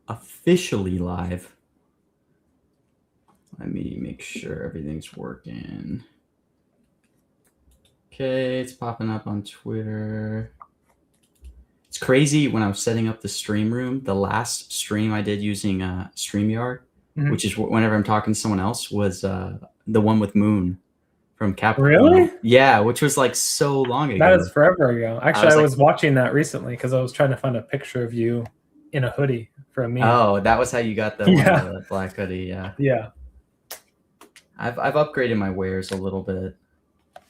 officially live. Let me make sure everything's working. Okay, it's popping up on Twitter. It's crazy when I was setting up the stream room. The last stream I did using StreamYard, which is whenever I'm talking to someone else, was the one with Moon from Capricorn. Really? Yeah, which was like so long ago. That is forever ago. Actually, I was like, watching that recently because I was trying to find a picture of you in a hoodie for a meme. Oh, that was how you got the one with the black hoodie. Yeah. Yeah. I've upgraded my wares a little bit.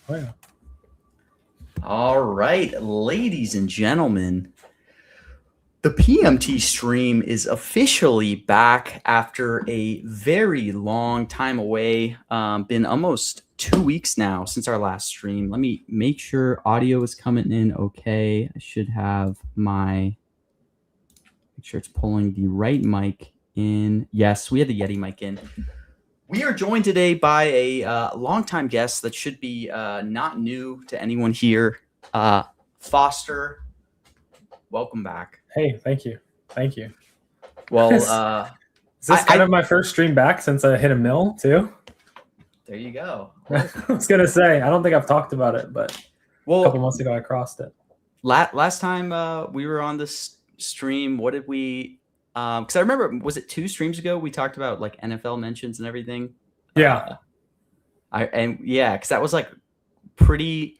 Oh, yeah. All right, ladies and gentlemen, the PMT stream is officially back after a very long time away. Been almost 2 weeks now since our last stream. Let me make sure audio is coming in okay. I should have make sure it's pulling the right mic in. Yes, we had the Yeti mic in. We are joined today by a longtime guest that should be not new to anyone here. Foster, welcome back. Hey, thank you. Thank you. Well, is this kind of my first stream back since I hit a mill too? There you go. I was going to say, I don't think I've talked about it, but a couple months ago I crossed it. Last time we were on this stream, what did we... because I remember, was it 2 streams ago we talked about like NFL mentions and everything? Yeah. Because that was like pretty...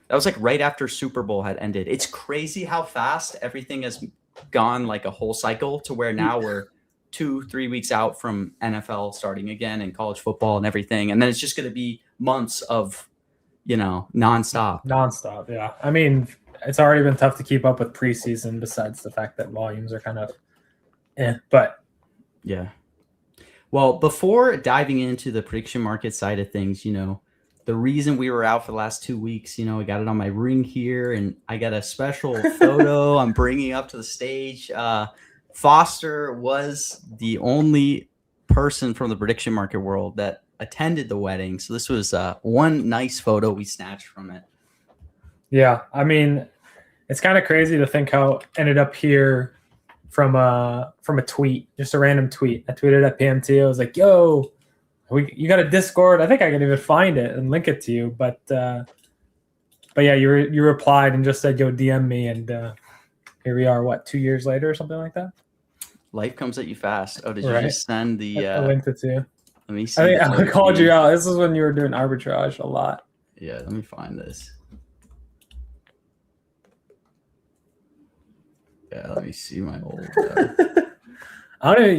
That was like right after Super Bowl had ended. It's crazy how fast everything has gone, like a whole cycle, to where now we're 2-3 weeks out from NFL starting again and college football and everything. And then it's just going to be months of, nonstop. Nonstop, yeah. I mean, it's already been tough to keep up with preseason besides the fact that volumes are kind of but yeah. Well, before diving into the prediction market side of things, the reason we were out for the last 2 weeks, I got it on my ring here, and I got a special photo I'm bringing up to the stage. Foster was the only person from the prediction market world that attended the wedding. So this was one nice photo we snatched from it. Yeah. I mean, it's kind of crazy to think how it ended up here from a tweet, just a random tweet. I tweeted at PMT. I was like, yo, you got a Discord? I think I can even find it and link it to you. But yeah, you replied and just said, yo, DM me. And here we are, 2 years later or something like that? Life comes at you fast. Oh, did you just send the... I linked it to you. Let me see. I think I called you out. This is when you were doing arbitrage a lot. Yeah, let me find this. Yeah, let me see my old...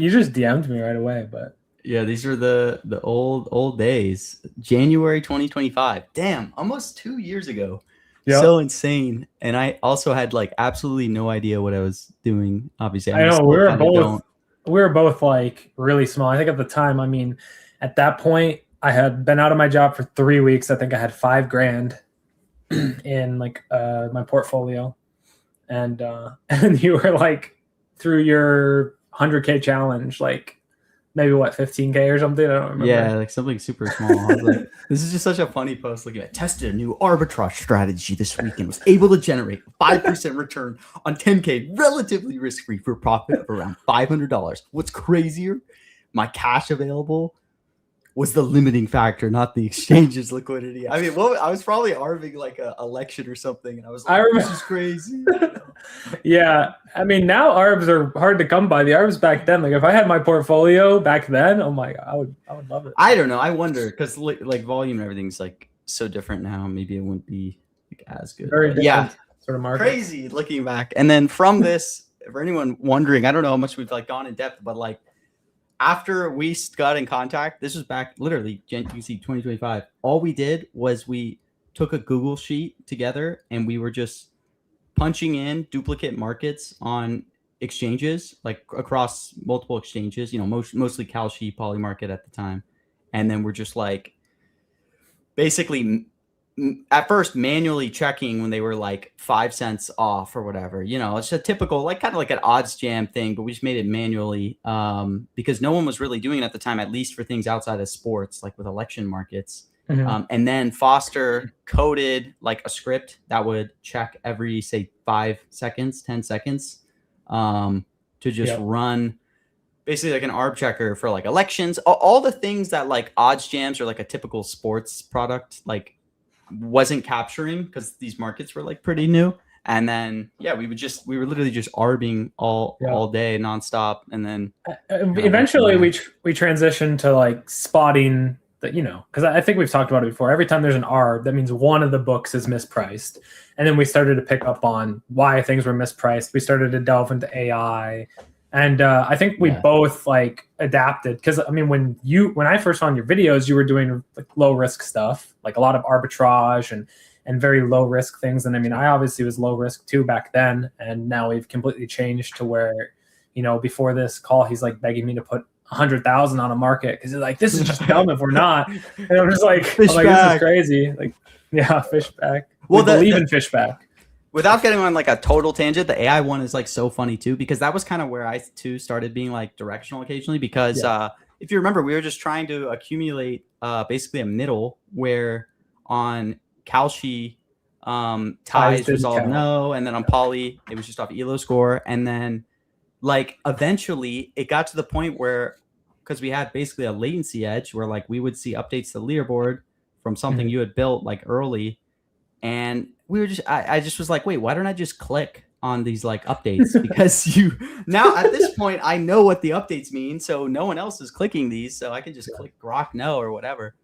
You just DM'd me right away, but... Yeah, these are the old days. January 2025. Damn, almost 2 years ago. Yep. So insane. And I also had like absolutely no idea what I was doing. Obviously, I know we were both like really small. I think at the time, I mean, at that point, I had been out of my job for 3 weeks. I think I had $5,000 in like my portfolio, and you were like through your 100K challenge, like maybe 15K or something. I don't remember. Yeah, like something super small. I was like, this is just such a funny post. Looking at tested a new arbitrage strategy this week and was able to generate 5% return on 10K, relatively risk-free for a profit of around $500. What's crazier? My cash available was the limiting factor, not the exchange's liquidity. I mean, I was probably arbing like a election or something, and I was like, this is crazy. Yeah, I mean, now arbs are hard to come by. The arbs back then, like if I had my portfolio back then, oh my God, I would love it. I don't know. I wonder because like volume and everything's like so different now. Maybe it wouldn't be like as good. Very different sort of market. Crazy looking back. And then from this, for anyone wondering, I don't know how much we've like gone in depth, but like after we got in contact, this was back literally you see 2025. All we did was we took a Google sheet together and we were just punching in duplicate markets on exchanges, like across multiple exchanges, mostly Kalshi, Polymarket at the time. And then we're just like basically at first manually checking when they were like 5 cents off or whatever. It's a typical, like kind of like an odds jam thing, but we just made it manually because no one was really doing it at the time, at least for things outside of sports, like with election markets. Mm-hmm. And then Foster coded like a script that would check every, say, 5 seconds, 10 seconds to to just run basically like an ARB checker for like elections, all the things that like odds jams or like a typical sports product like wasn't capturing because these markets were like pretty new. And then we were literally just arbing all day nonstop. And then eventually we transitioned to like spotting that, because I think we've talked about it before. Every time there's an arb, that means one of the books is mispriced. And then we started to pick up on why things were mispriced. We started to delve into AI. And I think we both like adapted because I mean, when I first saw your videos, you were doing like low risk stuff, like a lot of arbitrage and very low risk things. And I mean, I obviously was low risk too back then. And now we've completely changed to where, before this call, he's like begging me to put 100,000 on a market because he's like, this is just dumb if we're not. And I'm just like, this is crazy. Like, yeah, fish back. Well, we believe in fish back. Without getting on like a total tangent, the AI one is like so funny too, because that was kind of where I too started being like directional occasionally. Because if you remember, we were just trying to accumulate basically a middle where on Kalshi ties resolved no, and then on Poly it was just off ELO score, and then like eventually it got to the point where because we had basically a latency edge where like we would see updates to the leaderboard from something you had built like early. And we were I just was like, wait, why don't I just click on these like updates? Because now at this point, I know what the updates mean. So no one else is clicking these. So I can just click Grok no or whatever.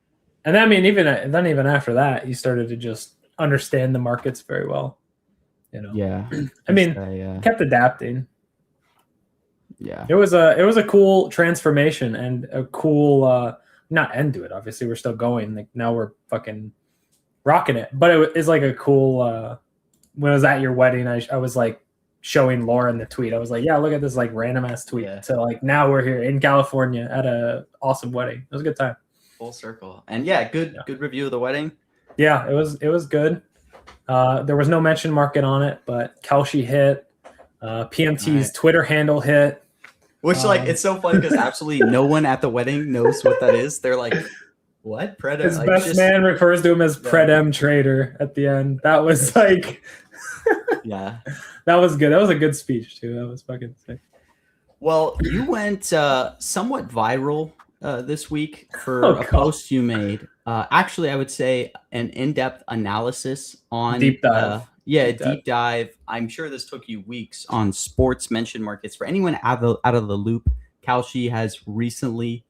And I mean, even after that, you started to just understand the markets very well. Yeah. I mean, kept adapting. Yeah. It was a cool transformation and a cool, not end to it. Obviously we're still going. Like now we're fucking rocking it, but it is like a cool when I was at your wedding, I was like showing Lauren the tweet. I was like, yeah, look at this like random ass tweet. So like now we're here in California at a awesome wedding. It was a good time. Full circle. And good review of the wedding. Yeah, it was good. There was no mention market on it, but Kalshi hit, PMT's Twitter handle hit. Which like it's so funny because absolutely no one at the wedding knows what that is. They're like, what? Predem? His best man refers to him as Predem Trader at the end. That was like, yeah, that was good. That was a good speech too. That was fucking sick. Well, you went somewhat viral this week for a post you made. Actually, I would say an in-depth analysis on deep dive. Deep dive. I'm sure this took you weeks on sports mention markets. For anyone out of the loop, Kalshi has recently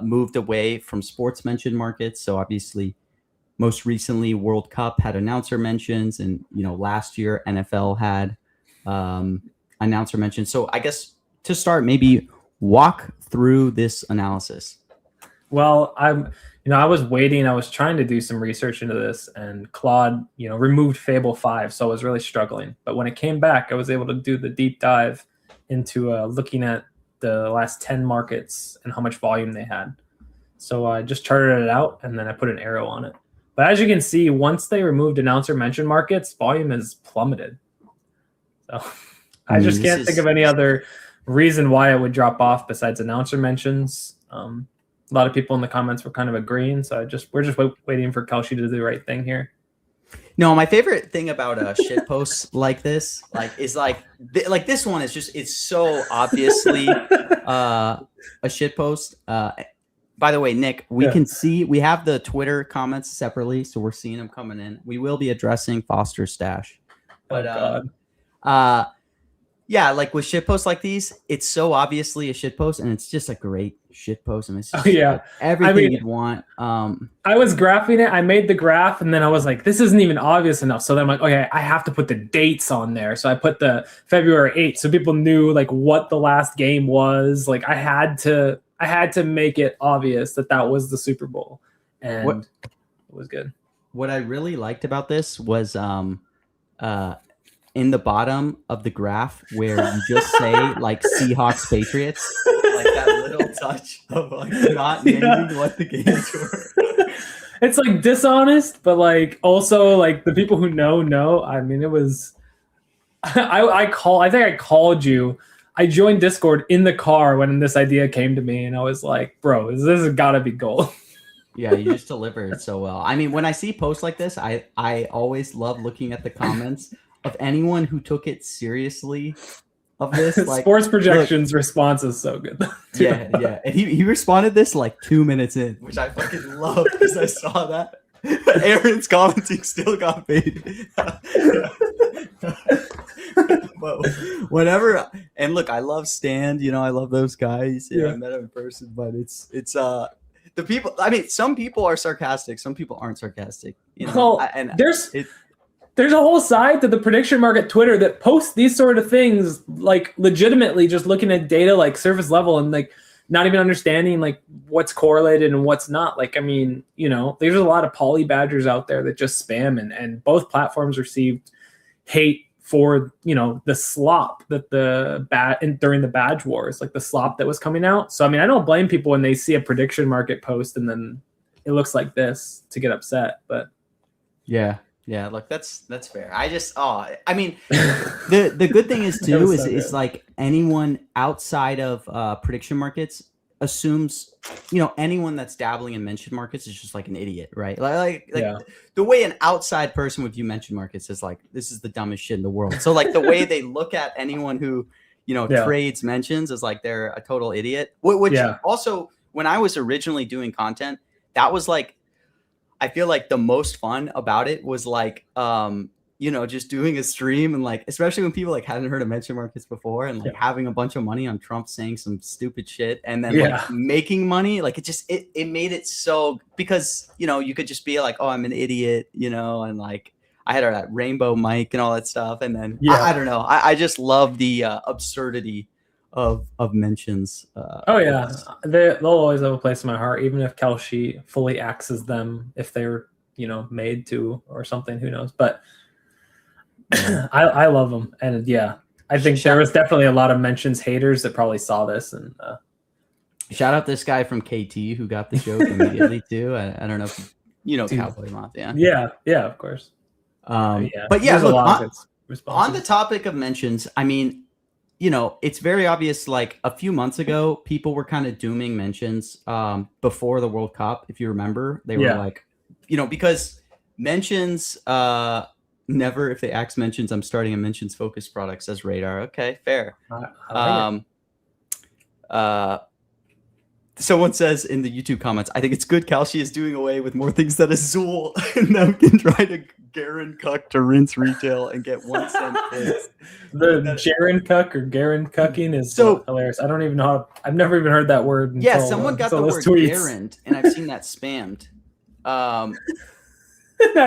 moved away from sports mention markets. So obviously, most recently, World Cup had announcer mentions, and last year NFL had announcer mentions. So I guess to start, maybe walk through this analysis. Well, I was waiting. I was trying to do some research into this, and Claude, removed Fable 5, so I was really struggling. But when it came back, I was able to do the deep dive into looking at the last 10 markets and how much volume they had. So I just charted it out, and then I put an arrow on it. But as you can see, once they removed announcer mention markets, volume has plummeted. So I just can't think of any other reason why it would drop off besides announcer mentions. A lot of people in the comments were kind of agreeing, so we're just waiting for Kalshi to do the right thing here. No, my favorite thing about shit posts like this, is this one is just, it's so obviously a shit post. By the way, Nick, we can see, we have the Twitter comments separately, so we're seeing them coming in. We will be addressing Foster's stash. But like with shit posts like these, it's so obviously a shit post, and it's just a great shit post. And it's just everything you'd want. I was graphing it. I made the graph, and then I was like, this isn't even obvious enough. So then I'm like, okay, I have to put the dates on there. So I put the February 8th, so people knew like what the last game was. Like I had to make it obvious that was the Super Bowl, and it was good. What I really liked about this was in the bottom of the graph where you just say like Seahawks Patriots, like that little touch of like not naming what the games were. It's like dishonest, but like also like the people who know. I mean, it was. I think I called you. I joined Discord in the car when this idea came to me, and I was like, "Bro, this has got to be gold." Yeah, you just delivered so well. I mean, when I see posts like this, I always love looking at the comments of anyone who took it seriously of this. Like, Sports projections response is so good. yeah. And he responded this like 2 minutes in, which I fucking love because I saw that. Aaron's commenting still got paid. But whatever. And look, I love Stan. I love those guys. Yeah, I met him in person, but it's the people. I mean, some people are sarcastic. Some people aren't sarcastic. Well, there's a whole side to the prediction market Twitter that posts these sort of things, like legitimately just looking at data like surface level and like not even understanding like what's correlated and what's not. Like, I mean, there's a lot of poly badgers out there that just spam, and both platforms received hate for, the slop that during the badge wars, like the slop that was coming out. So, I mean, I don't blame people when they see a prediction market post and then it looks like this to get upset, but yeah, look, that's fair. I mean, the good thing is too is like anyone outside of prediction markets assumes, anyone that's dabbling in mention markets is just like an idiot, right? Like the way an outside person would view mention markets is like, this is the dumbest shit in the world. So like the way they look at anyone who, trades mentions is like they're a total idiot. Which also, when I was originally doing content, that was like, I feel like the most fun about it was like, just doing a stream and like, especially when people like hadn't heard of mention markets before and like having a bunch of money on Trump saying some stupid shit and then like making money. Like it made it so, because, you could just be like, oh, I'm an idiot, and like I had that rainbow mic and all that stuff. And then I don't know. I just love the absurdity of mentions. They'll always have a place in my heart, even if Kelshi fully axes them if they're made to or something, who knows. But I love them, and I think there was definitely a lot of mentions haters that probably saw this. And shout out this guy from KT who got the joke immediately too. I don't know if Cowboy Mafia. Yeah, of course. But yeah, look, on the topic of mentions, I mean, it's very obvious. Like a few months ago, people were kind of dooming mentions before the World Cup. If you remember, they were like, because mentions, never, if they axe mentions, I'm starting a mentions focused product, says Radar. Okay, fair. Someone says in the YouTube comments, I think it's good Kalshi is doing away with more things that Azul and them can try to Garen cuck to rinse retail and get 1 cent clicks. The Jaren cuck or Garen cucking is so hilarious. I don't even know I've never even heard that word. Yeah, someone got the word Garen, and I've seen that spammed. Now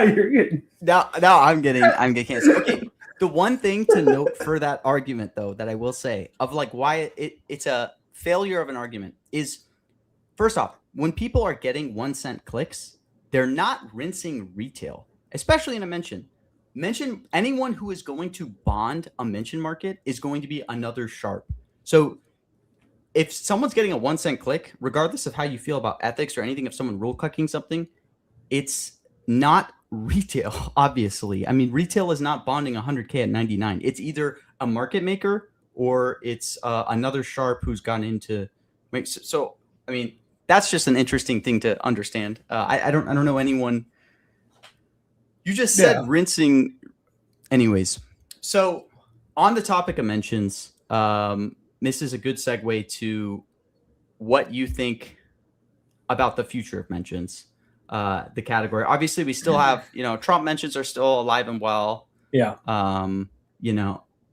you're getting. Now I'm getting canceled. Okay, the one thing to note for that argument, though, that I will say of like why it's a failure of an argument is, first off, when people are getting 1 cent clicks, they're not rinsing retail, especially in a mention. Anyone who is going to bond a mention market is going to be another sharp. So if someone's getting a 1 cent click, regardless of how you feel about ethics or anything, if someone rule cucking something, it's not retail, obviously. I mean, retail is not bonding 100K at 99. It's either a market maker or it's another sharp who's gone into. So, I mean, that's just an interesting thing to understand. I don't know anyone. You just said rinsing. Anyways, so on the topic of mentions, this is a good segue to what you think about the future of mentions. The category. Obviously, we still have, Trump mentions are still alive and well. Yeah.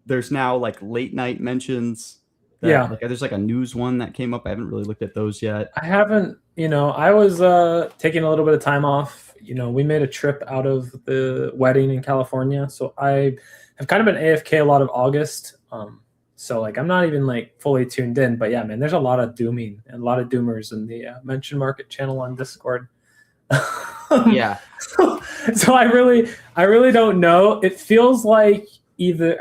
There's now like late night mentions. Like, there's like a news one that came up. I haven't really looked at those yet. I haven't, I was taking a little bit of time off. We made a trip out of the wedding in California. So I have kind of been AFK a lot of August. So like, I'm not even like fully tuned in, but yeah, man, there's a lot of dooming and a lot of doomers in the mention market channel on Discord. Yeah. So I really don't know. It feels like maybe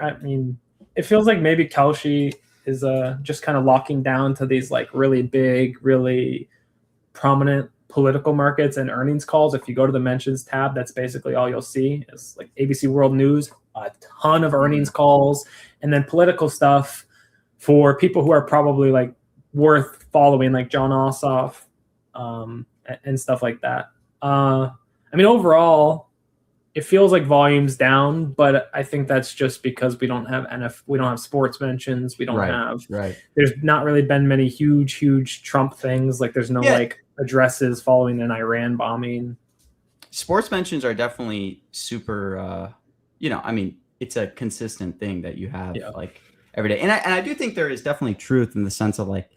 Kelshi is just kind of locking down to these like really big, really prominent political markets and earnings calls. If you go to the mentions tab, that's basically all you'll see is like ABC World News, a ton of earnings calls, and then political stuff for people who are probably like worth following, like John Ossoff, and stuff like that. I mean, overall, it feels like volume's down, but I think that's just because we don't have we don't have sports mentions. We don't have. There's not really been many huge Trump things. Like there's no like addresses following an Iran bombing. Sports mentions are definitely super. I mean, it's a consistent thing that you have like every day, and I do think there is definitely truth in the sense of like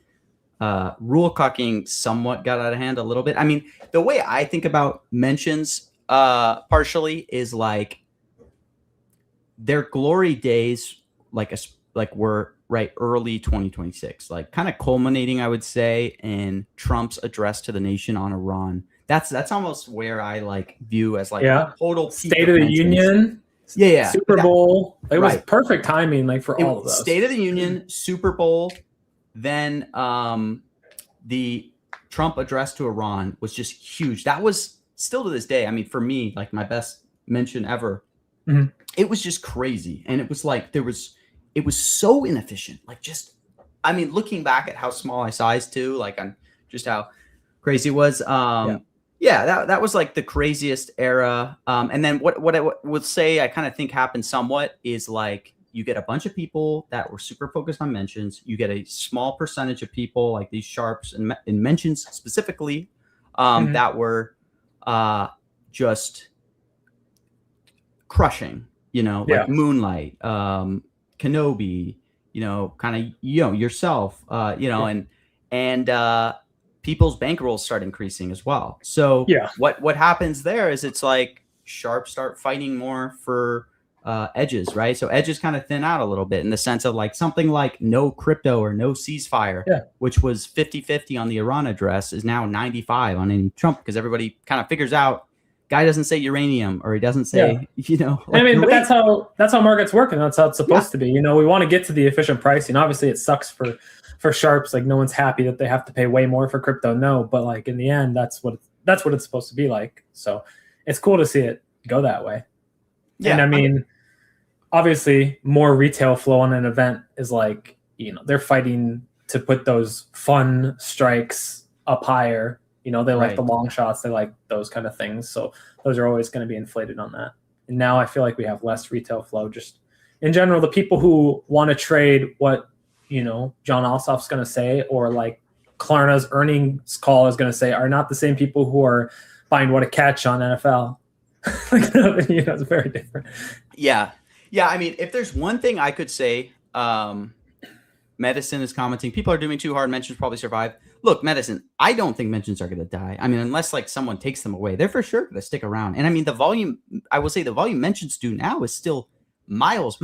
rule cucking somewhat got out of hand a little bit. I mean, the way I think about mentions partially is like their glory days like were right early 2026, like kind of culminating, I would say, in Trump's address to the nation on Iran. That's almost where I like view as like total State of the Union. Super Bowl. It was perfect timing, like for all of those. State of the Union, Super Bowl, then the Trump address to Iran was just huge. That was still to this day, I mean, for me, like my best mention ever. Mm-hmm. It was just crazy. And it was like it was so inefficient. Like just, I mean, looking back at how small I sized too, like on just how crazy it was. That was like the craziest era. And then what I would say I kind of think happened somewhat is like you get a bunch of people that were super focused on mentions. You get a small percentage of people like these sharps and mentions specifically that were just crushing, like Moonlight, Kenobi, kind of, yourself, and people's bankrolls start increasing as well. So what happens there is it's like sharps start fighting more for edges, right? So edges kind of thin out a little bit in the sense of like something like no crypto or no ceasefire, which was 50-50 on the Iran address, is now 95 on any Trump, because everybody kind of figures out guy doesn't say uranium or he doesn't say, like, I mean, but that's how markets work, and that's how it's supposed to be. We want to get to the efficient pricing. Obviously it sucks for sharps. Like no one's happy that they have to pay way more for crypto. No, but like in the end, that's what it's supposed to be like. So it's cool to see it go that way. Yeah. And I mean, obviously more retail flow on an event is like, they're fighting to put those fun strikes up higher. They like the long shots. They like those kind of things. So those are always going to be inflated on that. And now I feel like we have less retail flow. Just in general, the people who want to trade what, John Ossoff's going to say, or like Klarna's earnings call is going to say, are not the same people who are buying what a catch on NFL. It's very different. Yeah. I mean, if there's one thing I could say, Medicine is commenting, people are doing too hard. Mentions probably survive. Look, Medicine, I don't think mentions are going to die. I mean, unless like someone takes them away, they're for sure going to stick around. And I mean, the volume, I will say the volume mentions do now is still miles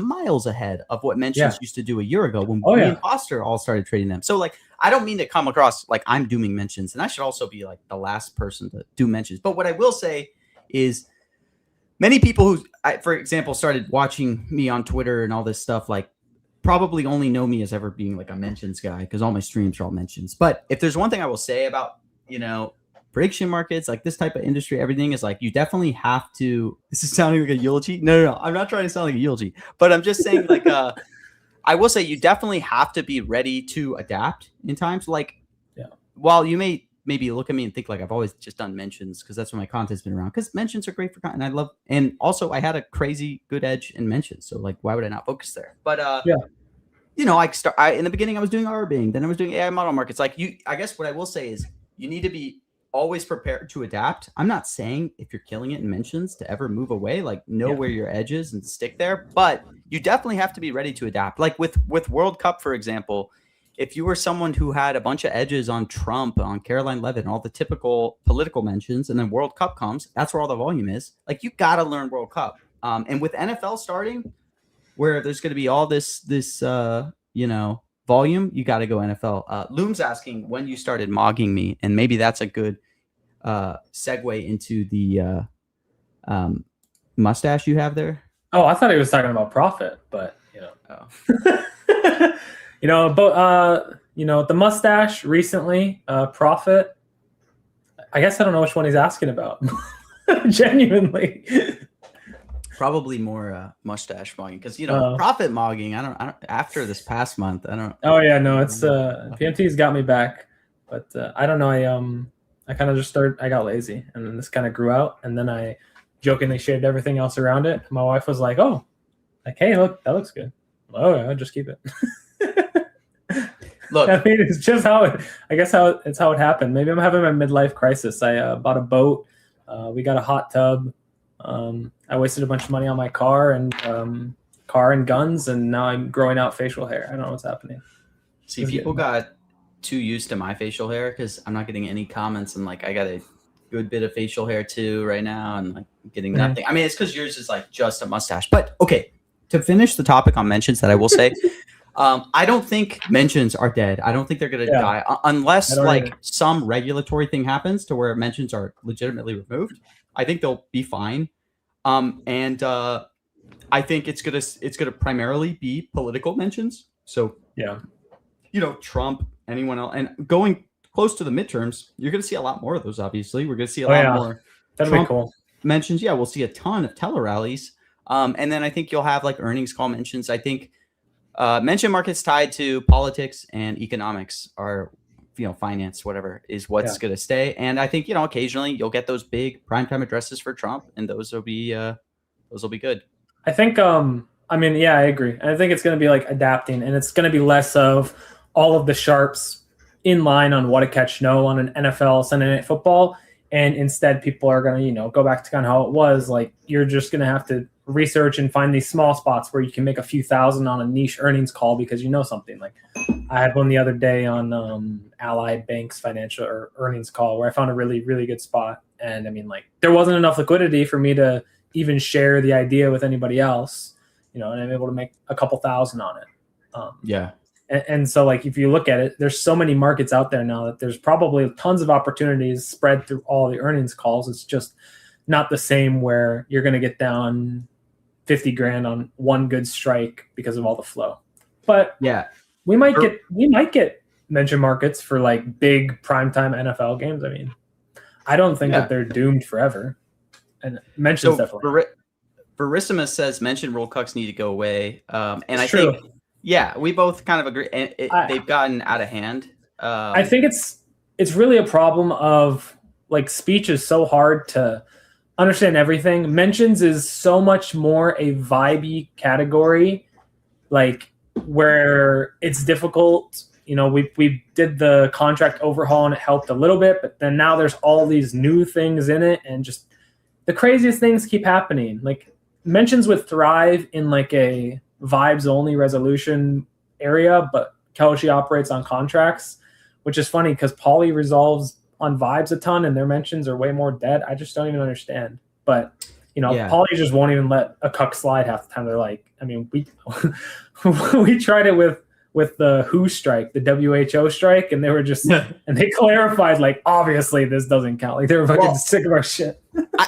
ahead of what mentions used to do a year ago when we and Foster all started trading them. So like, I don't mean to come across like I'm dooming mentions, and I should also be like the last person to do mentions. But what I will say is many people who, for example, started watching me on Twitter and all this stuff, like probably only know me as ever being like a mentions guy because all my streams are all mentions. But if there's one thing I will say about, prediction markets, like this type of industry, everything is like, you definitely have to, this is sounding like a eulogy. No. I'm not trying to sound like a eulogy, but I'm just saying like, I will say you definitely have to be ready to adapt in times. Like, while you may maybe look at me and think like I've always just done mentions because that's what my content's been around, because mentions are great for content. I love, and also I had a crazy good edge in mentions. So like, why would I not focus there? But, in the beginning I was doing RBing, then I was doing AI model markets. Like I guess what I will say is you need to be always prepared to adapt. I'm not saying if you're killing it in mentions to ever move away, like know where your edge is and stick there, but you definitely have to be ready to adapt. Like with World Cup, for example, if you were someone who had a bunch of edges on Trump, on Caroline Levitt, all the typical political mentions, and then World Cup comes, that's where all the volume is. Like you got to learn World Cup. And with NFL starting, where there's going to be all this volume, you got to go NFL. Loom's asking when you started mogging me, and maybe that's a good segue into the mustache you have there. Oh, I thought he was talking about Profit, but the mustache recently, Profit. I guess I don't know which one he's asking about. Genuinely. Probably more mustache mogging, because Profit mogging. I don't. After this past month, I don't. Oh yeah, no, it's PMT's got me back, but I don't know. I kind of just started. I got lazy, and then this kind of grew out, and then I jokingly shaved everything else around it. My wife was like, "Oh, like hey, look, that looks good." Oh, yeah, I'll just keep it. Look, I mean, it's just it's how it happened. Maybe I'm having my midlife crisis. I bought a boat. We got a hot tub. I wasted a bunch of money on my car and guns, and now I'm growing out facial hair. I don't know what's happening. see, people got too used to my facial hair because I'm not getting any comments, and like I got a good bit of facial hair too right now, and like getting nothing. I mean, it's because yours is like just a mustache. But okay, to finish the topic on mentions, that I will say, I don't think mentions are dead. I don't think they're gonna die unless like some regulatory thing happens to where mentions are legitimately removed. I think they'll be fine. And I think it's gonna primarily be political mentions. So yeah, you know, Trump, anyone else, and going close to the midterms, you're gonna see a lot more of those. Obviously, we're gonna see a lot more. That'd Trump be cool. Mentions. Yeah, we'll see a ton of tele rallies. And then I think you'll have like earnings call mentions. I think mention markets tied to politics and economics are, you know, finance, whatever is what's going to stay. And I think, you know, occasionally you'll get those big primetime addresses for Trump, and those will be good. I think, I mean, yeah, I agree. I think it's going to be like adapting, and it's going to be less of all of the sharps in line on what to catch no on an NFL Sunday Night Football. And instead people are going to, you know, go back to kind of how it was. Like, you're just going to have to research and find these small spots where you can make a few thousand on a niche earnings call because you know something. Like, I had one the other day on Allied Bank's financial or earnings call where I found a really, really good spot. And I mean, like, there wasn't enough liquidity for me to even share the idea with anybody else, you know, and I'm able to make a couple thousand on it. And so, like, if you look at it, there's so many markets out there now that there's probably tons of opportunities spread through all the earnings calls. It's just not the same where you're going to get down 50 grand on one good strike because of all the flow. But yeah, we might get mention markets for like big primetime NFL games. I mean, I don't think that they're doomed forever. And mentions definitely. Verissimus says mention roll cucks need to go away. And I think. Yeah, we both kind of agree. And they've gotten out of hand. I think it's really a problem of, like, speech is so hard to understand everything. Mentions is so much more a vibey category, like, where it's difficult. You know, we did the contract overhaul and it helped a little bit, but then now there's all these new things in it, and just the craziest things keep happening. Like, mentions would thrive in like a vibes only resolution area, but Kelshi operates on contracts, which is funny because Pauly resolves on vibes a ton and their mentions are way more dead. I just don't even understand. But, you know, Pauly just won't even let a cuck slide half the time. They're like, I mean, we we tried it with the WHO strike, the WHO strike, and they were just and they clarified, like, obviously this doesn't count. Like, they were fucking sick of our shit.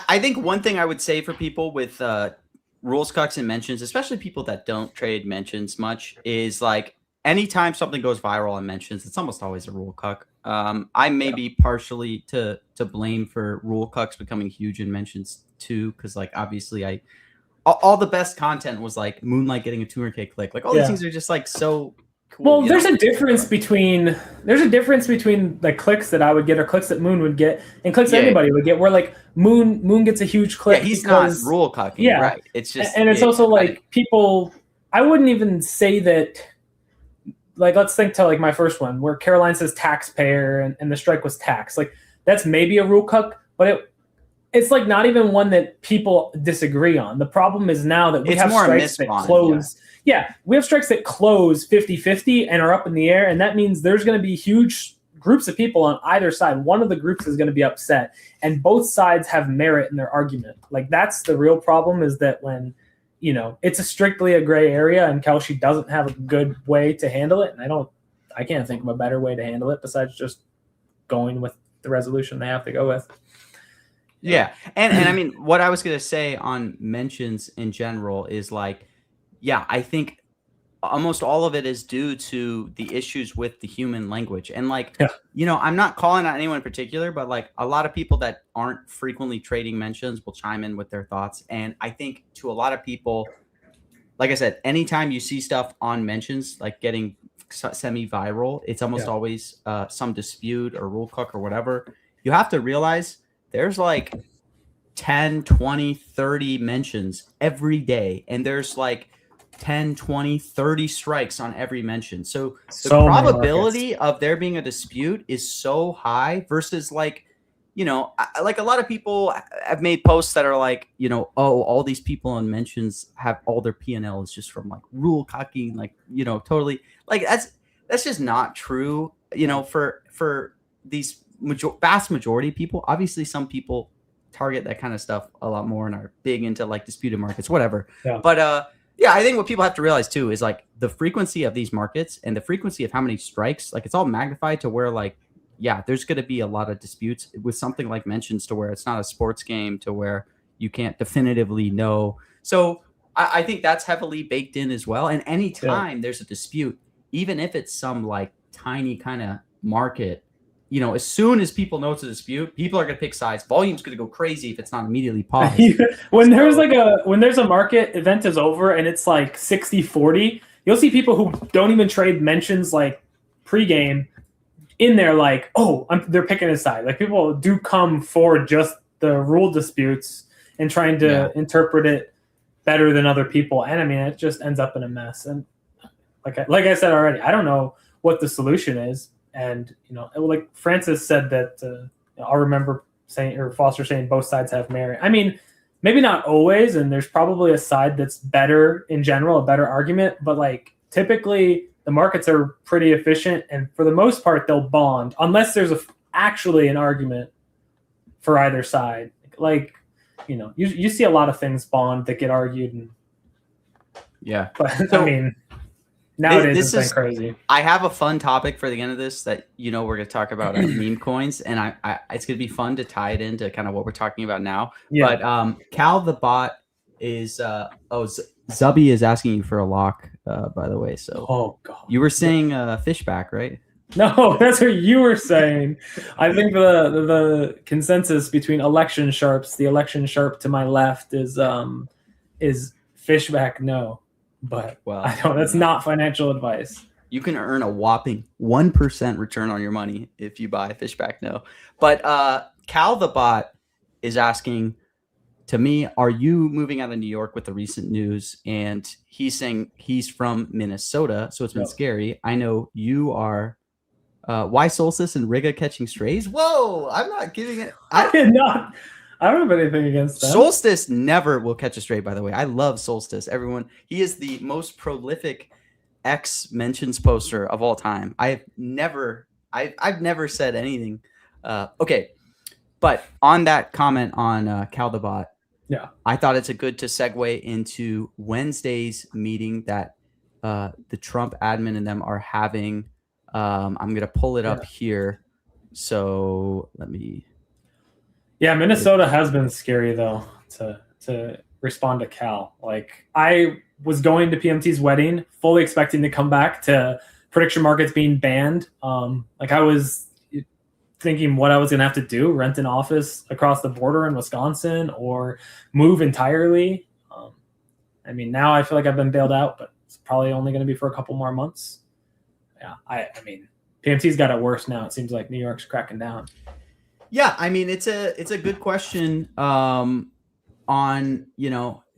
I think one thing I would say for people with rules, cucks, and mentions, especially people that don't trade mentions much, is like anytime something goes viral on mentions, it's almost always a rule cuck. I may be partially to blame for rule cucks becoming huge in mentions too, because like obviously all the best content was like Moonlight getting a 200K click. Like all these things are just like so cool. Well, there's a difference between the clicks that I would get or clicks that Moon would get and clicks that anybody would get. Where like Moon gets a huge click. Yeah, he's not rule cucking, right? It's just, and it's also like people. I wouldn't even say that. Like, let's think to like my first one where Caroline says taxpayer and the strike was tax. Like, that's maybe a rule cuck, but it's like not even one that people disagree on. The problem is now that we have strikes that close. Yeah, we have strikes that close 50-50 and are up in the air, and that means there's going to be huge groups of people on either side. One of the groups is going to be upset, and both sides have merit in their argument. Like, that's the real problem, is that when, you know, it's strictly a gray area and Kelshi doesn't have a good way to handle it, and I can't think of a better way to handle it besides just going with the resolution they have to go with. Yeah, and I mean, what I was going to say on mentions in general is like, yeah, I think almost all of it is due to the issues with the human language. And like, you know, I'm not calling out anyone in particular, but like a lot of people that aren't frequently trading mentions will chime in with their thoughts. And I think to a lot of people, like I said, anytime you see stuff on mentions, like getting semi-viral, it's almost always some dispute or rule cook or whatever. You have to realize there's like 10, 20, 30 mentions every day, and there's like 10, 20, 30 strikes on every mention. So the many probability of there being a dispute is so high versus like, like a lot of people have made posts that are like, oh, all these people on mentions have all their P&Ls just from like rule cocking, like, totally like that's just not true. For these vast majority of people, obviously some people target that kind of stuff a lot more and are big into like disputed markets, whatever. Yeah. But yeah, I think what people have to realize too is like the frequency of these markets and the frequency of how many strikes, like it's all magnified to where like, yeah, there's going to be a lot of disputes with something like mentions to where it's not a sports game to where you can't definitively know. So I think that's heavily baked in as well. And anytime there's a dispute, even if it's some like tiny kind of market, as soon as people know it's a dispute, people are going to pick sides. Volume's going to go crazy if it's not immediately paused. when there's a market, event is over and it's like 60-40, you'll see people who don't even trade mentions like pregame in there like, oh, they're picking a side. Like people do come for just the rule disputes and trying to interpret it better than other people. And I mean, it just ends up in a mess. And like I said already, I don't know what the solution is. And, like Francis said that I'll remember saying, or Foster saying both sides have merit. I mean, maybe not always. And there's probably a side that's better in general, a better argument. But like typically the markets are pretty efficient. And for the most part, they'll bond unless there's actually an argument for either side. Like, you see a lot of things bond that get argued. And, but so, I mean, nowadays it's been crazy. I have a fun topic for the end of this that we're going to talk about meme coins, and I it's going to be fun to tie it into kind of what we're talking about now. Yeah. But Cal the bot is Zubby is asking you for a lock, by the way. So you were saying fishback, right? No, that's what you were saying. I think the consensus between election sharps, the election sharp to my left is fishback no. But I don't. That's not financial advice. You can earn a whopping 1% return on your money if you buy Fishback No. But Cal the bot is asking to me, are you moving out of New York with the recent news? And he's saying he's from Minnesota, so it's been scary. I know you are. Why Solstice and Riga catching strays? Whoa, I'm not giving it. I did not. I don't have anything against that. Solstice never will catch a stray, by the way. I love Solstice. Everyone, he is the most prolific X mentions poster of all time. I've never said anything. Okay. But on that comment on Caldebot, I thought it's a good to segue into Wednesday's meeting that the Trump admin and them are having. I'm going to pull it up here. So let me... Yeah, Minnesota has been scary though to respond to Cal. Like I was going to PMT's wedding, fully expecting to come back to prediction markets being banned. Like I was thinking what I was gonna have to do: rent an office across the border in Wisconsin or move entirely. I mean, now I feel like I've been bailed out, but it's probably only going to be for a couple more months. Yeah, I mean, PMT's got it worse now. It seems like New York's cracking down. Yeah, I mean, it's a good question. On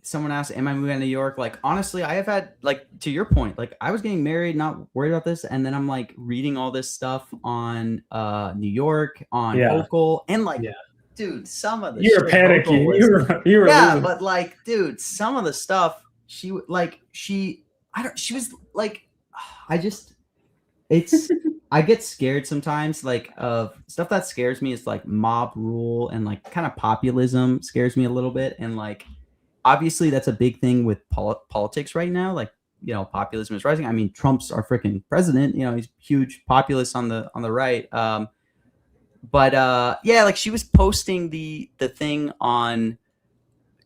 someone asked, "Am I moving to New York?" Like, honestly, I have had like to your point, like I was getting married, not worried about this, and then I'm like reading all this stuff on New York, on Vocal, and like, dude, some of the you were panicking. You were yeah, losing. but like, dude, some of the stuff she was like, I get scared sometimes, like of stuff that scares me is like mob rule and like kind of populism scares me a little bit. And like, obviously that's a big thing with politics right now. Like, populism is rising. I mean, Trump's our freaking president, he's huge populist on the right. But like she was posting the thing on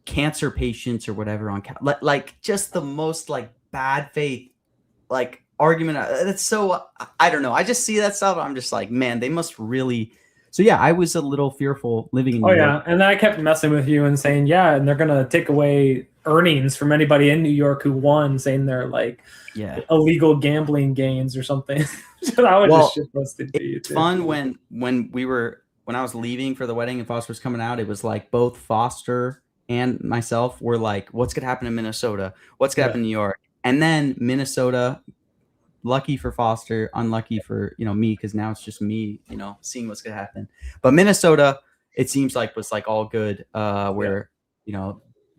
cancer patients or whatever on like just the most like bad faith, like argument. That's so I don't know. I just see that stuff. I'm just like, man, they must really. So yeah, I was a little fearful living in New York. And then I kept messing with you and saying, and they're gonna take away earnings from anybody in New York who won, saying they're like illegal gambling gains or something. So I would just shit posted to you. It's fun when we were when I was leaving for the wedding and Foster was coming out, it was like both Foster and myself were like, what's going to happen in Minnesota? What's going to happen in New York? And then Minnesota, lucky for Foster, unlucky for, me, because now it's just me, seeing what's going to happen. But Minnesota, it seems like was like all good where,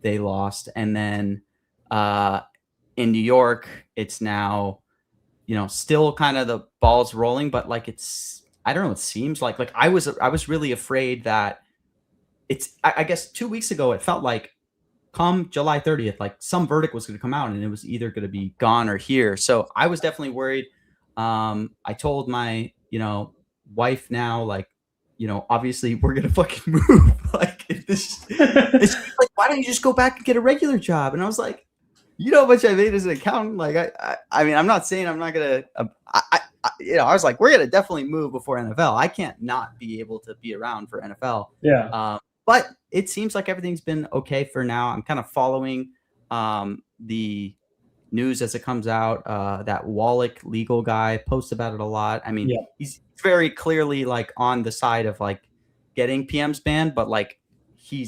they lost. And then in New York, it's now, still kind of the ball's rolling, but like I don't know, it seems like I was really afraid that I guess 2 weeks ago, it felt like come July 30th, like some verdict was going to come out and it was either going to be gone or here. So I was definitely worried. I told my, wife now, like, obviously we're going to fucking move. Like it's like, why don't you just go back and get a regular job? And I was like, you know how much I made as an accountant? Like, I mean, I'm not saying I'm not going to, I was like, we're going to definitely move before NFL. I can't not be able to be around for NFL. Yeah. But it seems like everything's been okay for now. I'm kind of following the news as it comes out. That Wallach legal guy posts about it a lot. I mean, he's very clearly like on the side of like getting PMs banned, but like he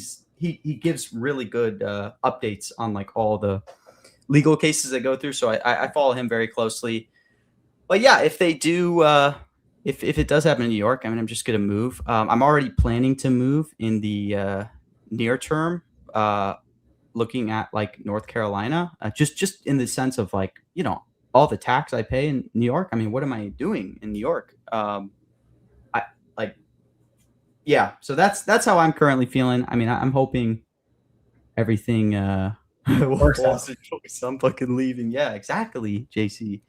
gives really good updates on like all the legal cases that go through. So I follow him very closely. But yeah, if they do, if it does happen in New York, I mean, I'm just going to move. I'm already planning to move in the near term, looking at like North Carolina, just in the sense of like, all the tax I pay in New York. I mean, what am I doing in New York? So that's how I'm currently feeling. I mean, I'm hoping everything works out. I'm fucking leaving. Yeah, exactly, JC.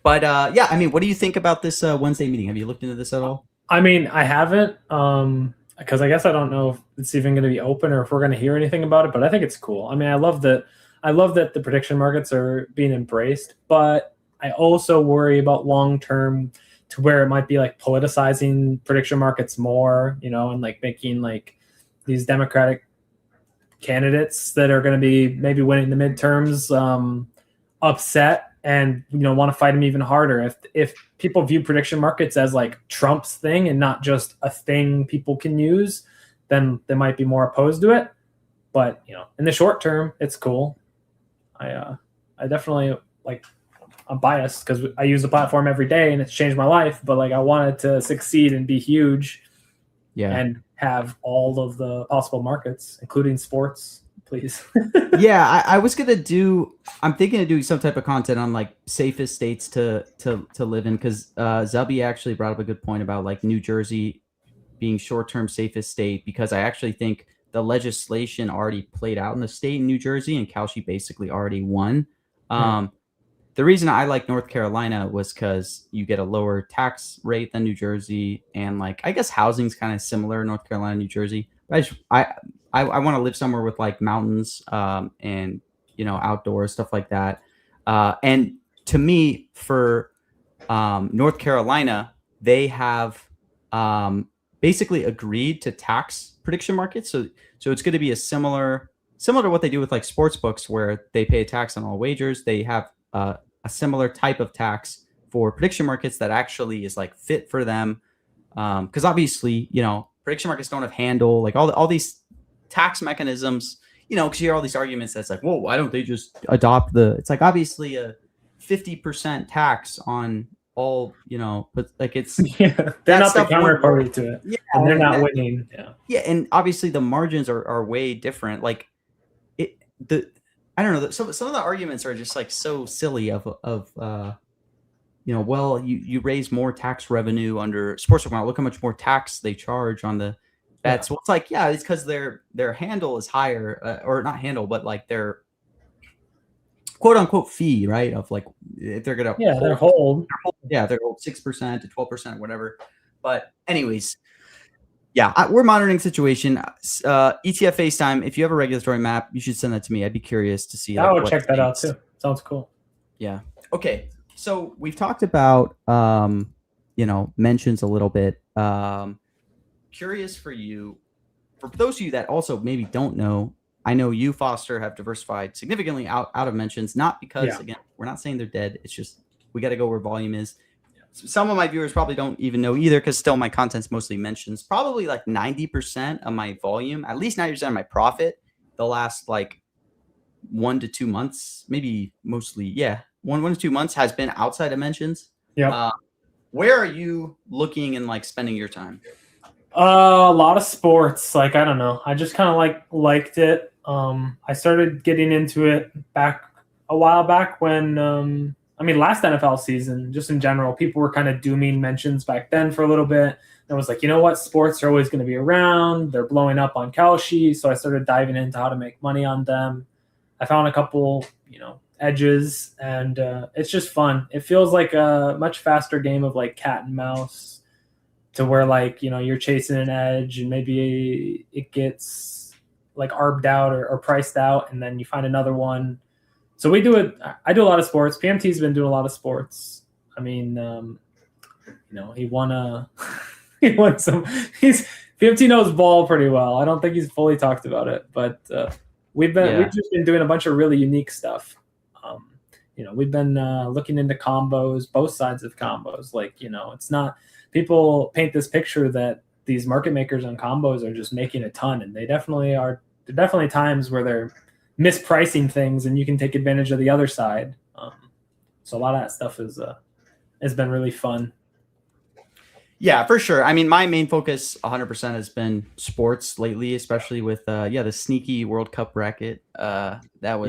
But yeah, I mean, what do you think about this Wednesday meeting? Have you looked into this at all? I mean, I haven't, because I guess I don't know if it's even going to be open or if we're going to hear anything about it. But I think it's cool. I mean, I love that the prediction markets are being embraced, but I also worry about long term to where it might be like politicizing prediction markets more, and like making like these Democratic candidates that are going to be maybe winning the midterms upset and want to fight them even harder. If people view prediction markets as like Trump's thing and not just a thing people can use, then they might be more opposed to it. But in the short term, it's cool. I definitely like. I'm biased because I use the platform every day and it's changed my life. But like I wanted to succeed and be huge, and have all of the possible markets, including sports. Please. Yeah, I'm thinking of doing some type of content on like safest states to live in, because Zubby actually brought up a good point about like New Jersey being short-term safest state, because I actually think the legislation already played out in the state in New Jersey and Kalshi basically already won. The reason I like North Carolina was because you get a lower tax rate than New Jersey, and like I guess housing's kind of similar in North Carolina, New Jersey. But I want to live somewhere with like mountains and outdoors, stuff like that. And to me, for North Carolina, they have basically agreed to tax prediction markets. So it's going to be similar to what they do with like sports books, where they pay a tax on all wagers. They have a similar type of tax for prediction markets that actually is like fit for them. Because obviously, prediction markets don't have handle, like all these tax mechanisms, because you hear all these arguments that's like, whoa, why don't they just adopt it's like obviously a 50% tax on all, but like it's they're not the counterparty to it, and they're not winning. And obviously the margins are way different. Like I don't know. Some of the arguments are just like so silly well, you raise more tax revenue under sportsbook. Look how much more tax they charge on the bets. Well, it's like, it's because their handle is higher, or not handle, but like their quote unquote fee, right? Of like if they're gonna hold 6% to 12%, whatever. But anyways. Yeah, we're monitoring situation. ETF FaceTime. If you have a regulatory map, you should send that to me. I'd be curious to see. I would check that out too. Sounds cool. Yeah. Okay. So we've talked about, mentions a little bit. Curious for you, for those of you that also maybe don't know, I know you, Foster, have diversified significantly out of mentions. Not because again, we're not saying they're dead. It's just we got to go where volume is. some of my viewers probably don't even know either, because still my content's mostly mentions. Probably like 90% of my volume, at least 90% of my profit, the last like 1 to 2 months, maybe mostly, yeah, 1 to 2 months has been outside of mentions. Yeah. Where are you looking and like spending your time? A lot of sports. Like, I don't know. I just kind of liked it. I started getting into it back a while back when, last NFL season, just in general, people were kind of dooming mentions back then for a little bit. And I was like, you know what? Sports are always going to be around. They're blowing up on Kalshi. So I started diving into how to make money on them. I found a couple, edges, and it's just fun. It feels like a much faster game of like cat and mouse, to where like, you're chasing an edge and maybe it gets like arbed out or priced out, and then you find another one. So we do it. I do a lot of sports. PMT's been doing a lot of sports. I mean, he won he won some. PMT knows ball pretty well. I don't think he's fully talked about it, but we've just been doing a bunch of really unique stuff. We've been looking into combos, both sides of combos. Like, it's not, people paint this picture that these market makers on combos are just making a ton, and they definitely are. There are definitely times where they're mispricing things, and you can take advantage of the other side. So a lot of that stuff has been really fun. Yeah, for sure. I mean, my main focus 100% has been sports lately, especially with the sneaky World Cup bracket. That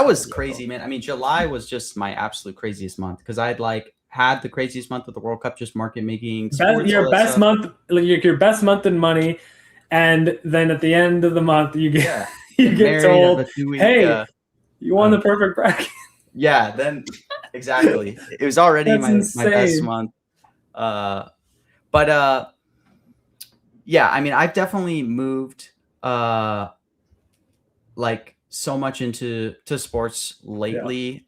was crazy, man. I mean, July was just my absolute craziest month, because I'd like had the craziest month with the World Cup, just market making. Your best month in money, and then at the end of the month you get you get told, "Hey, you won the perfect bracket." Yeah, then exactly. It was already my best month. Yeah, I mean, I've definitely moved like so much into sports lately.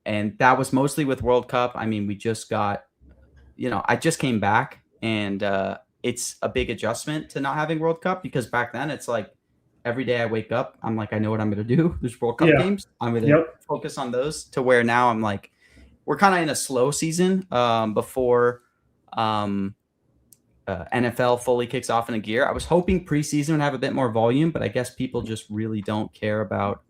And that was mostly with World Cup. I mean, we just got, I just came back, and it's a big adjustment to not having World Cup, because back then it's like every day I wake up, I'm like, I know what I'm going to do. There's World Cup games. I'm going to focus on those, to where now I'm like, we're kind of in a slow season before NFL fully kicks off in a gear. I was hoping preseason would have a bit more volume, but I guess people just really don't care about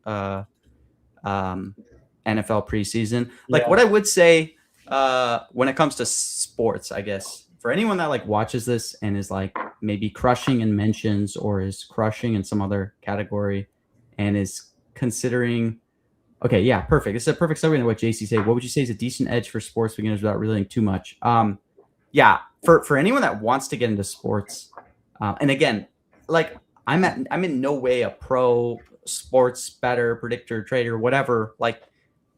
NFL preseason. Like, what I would say when it comes to sports, I guess, for anyone that like watches this and is like maybe crushing in mentions, or is crushing in some other category, and is considering, okay, yeah, perfect. This is a perfect segue into what JC said. What would you say is a decent edge for sports beginners without revealing too much? Yeah, for anyone that wants to get into sports, and again, like I'm in no way a pro sports bettor, predictor, trader, whatever. Like,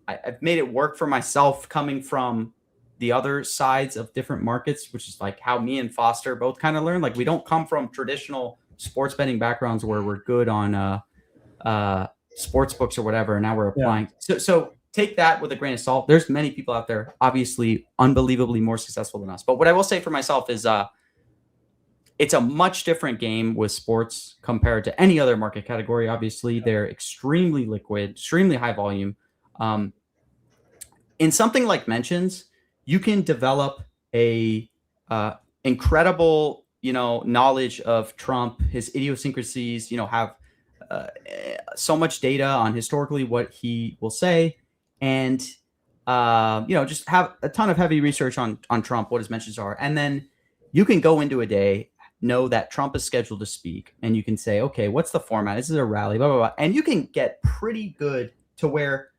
I've made it work for myself, coming from the other sides of different markets, which is like how me and Foster both kind of learned. Like, we don't come from traditional sports betting backgrounds where we're good on sports books or whatever, and now we're applying. So take that with a grain of salt. There's many people out there, obviously unbelievably more successful than us. But what I will say for myself is it's a much different game with sports compared to any other market category. Obviously, they're extremely liquid, extremely high volume. In something like mentions, you can develop a incredible, knowledge of Trump, his idiosyncrasies, have so much data on historically what he will say, and just have a ton of heavy research on Trump, what his mentions are, and then you can go into a day, know that Trump is scheduled to speak, and you can say, okay, what's the format? This is a rally, blah blah blah, and you can get pretty good to where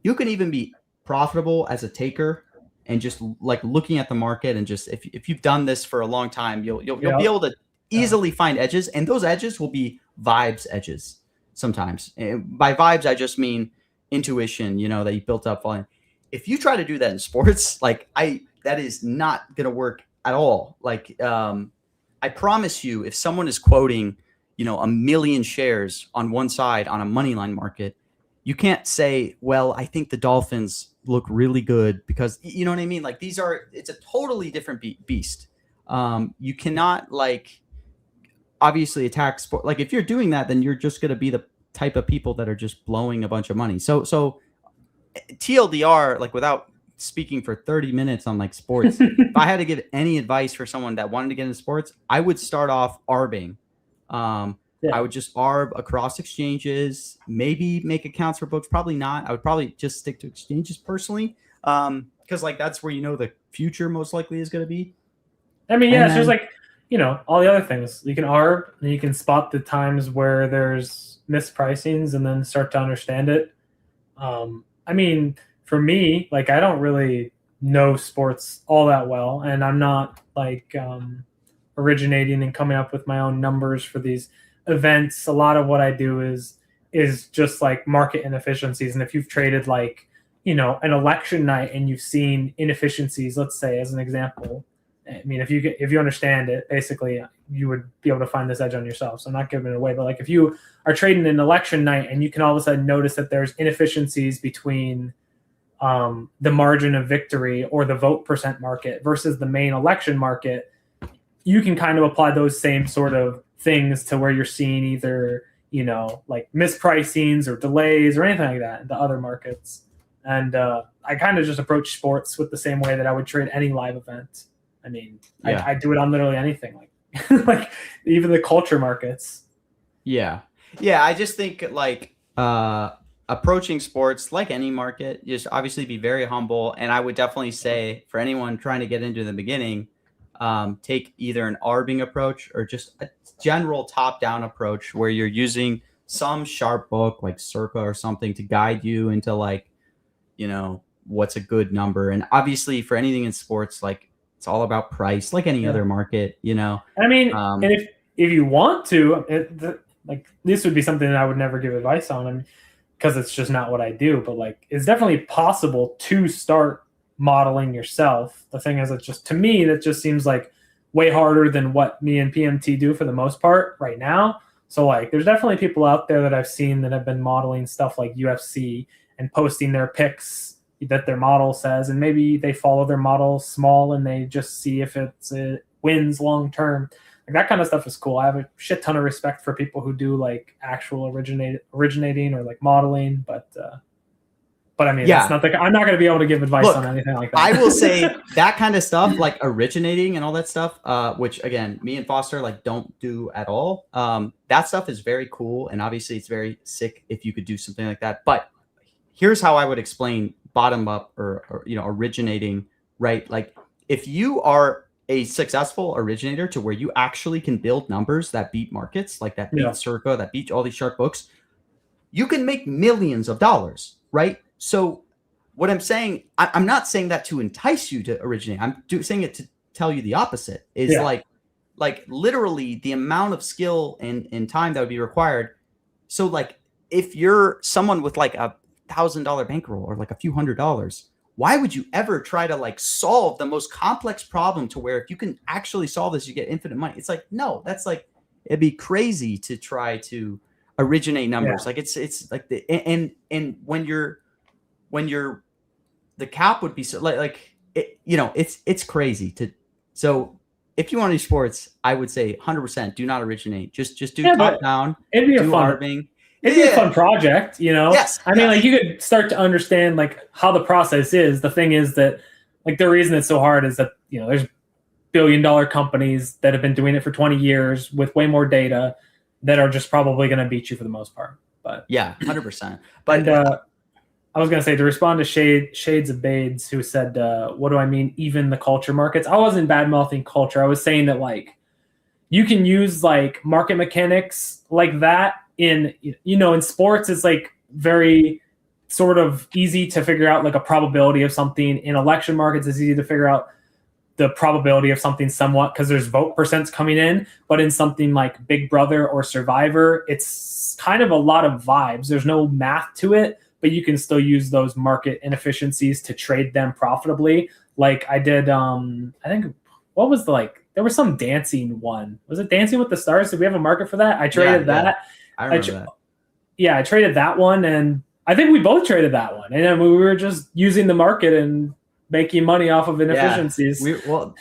you can even be profitable as a taker, and just like looking at the market, and just if you've done this for a long time, you'll be able to easily find edges, and those edges will be vibes edges sometimes. And by vibes, I just mean intuition, that you built up volume. If you try to do that in sports, that is not going to work at all. Like, I promise you, if someone is quoting, 1 million shares on one side on a money line market, you can't say, well, I think the Dolphins look really good, because you know what I mean? Like, it's a totally different beast. You cannot obviously attack sport. Like, if you're doing that, then you're just going to be the type of people that are just blowing a bunch of money. So TLDR, like, without speaking for 30 minutes on like sports. If I had to give any advice for someone that wanted to get into sports, I would start off arbing. I would just arb across exchanges, maybe make accounts for books. Probably not. I would probably just stick to exchanges personally. Because like that's where the future most likely is going to be. I mean, yeah, it's just like, all the other things. You can arb, and you can spot the times where there's mispricings and then start to understand it. I mean, for me, like I don't really know sports all that well, and I'm not like originating and coming up with my own numbers for these events. A lot of what I do is just like market inefficiencies. And if you've traded like, an election night and you've seen inefficiencies, let's say as an example, I mean, if you understand it, basically you would be able to find this edge on yourself. So I'm not giving it away, but like if you are trading an election night and you can all of a sudden notice that there's inefficiencies between the margin of victory or the vote percent market versus the main election market, you can kind of apply those same sort of things to where you're seeing either, like mispricings or delays or anything like that in the other markets. And I kind of just approach sports with the same way that I would trade any live event. I mean, I do it on literally anything, like like even the culture markets. Yeah. I just think like approaching sports like any market, just obviously be very humble. And I would definitely say for anyone trying to get into the beginning, take either an arbing approach or just a general top-down approach where you're using some sharp book like Circa or something to guide you into like, what's a good number. And obviously for anything in sports, like it's all about price, like any other market, I mean, and if you want to, like this would be something that I would never give advice on, because it's just not what I do. But like, it's definitely possible to start modeling yourself. The thing is, it's just, to me, that just seems like way harder than what me and PMT do for the most part right now. So like, there's definitely people out there that I've seen that have been modeling stuff like UFC and posting their picks that their model says, and maybe they follow their model small and they just see if it wins long term. Like that kind of stuff is cool. I have a shit ton of respect for people who do like actual originating or like modeling, but I mean, that's not I'm not going to be able to give advice on anything like that. I will say that kind of stuff, like originating and all that stuff, which again, me and Foster like don't do at all. That stuff is very cool, and obviously it's very sick if you could do something like that. But here's how I would explain bottom up or originating, right? Like if you are a successful originator to where you actually can build numbers that beat markets, like that beat Circa, that beat all these sharp books, you can make millions of dollars, right? So what I'm saying, I'm not saying that to entice you to originate. I'm saying it to tell you the opposite is like literally the amount of skill and time that would be required. So like if you're someone with like a $1,000 bankroll or like a few $100s, why would you ever try to like solve the most complex problem to where if you can actually solve this, you get infinite money? It's like, no, that's like, it'd be crazy to try to originate numbers. Like it's like and when you're the cap would be so like it, it's crazy to. So if you want to do sports, I would say 100% do not originate. Just do top down. It'd be It'd be a fun project, Yes. I mean, like you could start to understand like how the process is. The thing is that like the reason it's so hard is that there's billion-dollar companies that have been doing it for 20 years with way more data that are just probably going to beat you for the most part. But 100%. But I was going to say, to respond to Shades of Bades, who said, what do I mean? Even the culture markets. I wasn't bad-mouthing culture. I was saying that like you can use like market mechanics like that in sports. It's like very sort of easy to figure out like a probability of something. In election markets, it's easy to figure out the probability of something somewhat because there's vote percents coming in. But in something like Big Brother or Survivor, it's kind of a lot of vibes. There's no math to it, but you can still use those market inefficiencies to trade them profitably. Like I did, I think, what was there was some dancing one. Was it Dancing with the Stars? Did we have a market for that? I traded that. I remember that. Yeah, I traded that one, and I think we both traded that one. And then we were just using the market and making money off of inefficiencies.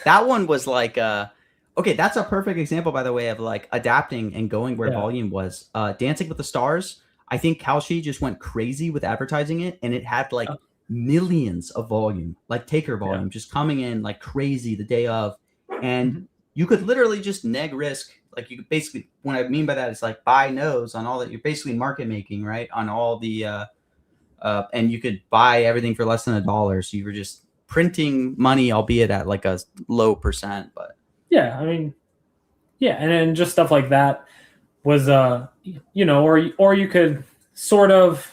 That one was like, okay, that's a perfect example, by the way, of like adapting and going where volume was. Dancing with the Stars, I think Kalshi just went crazy with advertising it, and it had like millions of volume, like taker volume, just coming in like crazy the day of, and you could literally just neg risk. Like you could basically, what I mean by that is like buy nose on all that. You're basically market making, right? On all the, and you could buy everything for less than $1. So you were just printing money, albeit at like a low percent. But yeah, I mean, yeah, and then just stuff like that was, you know, or you could sort of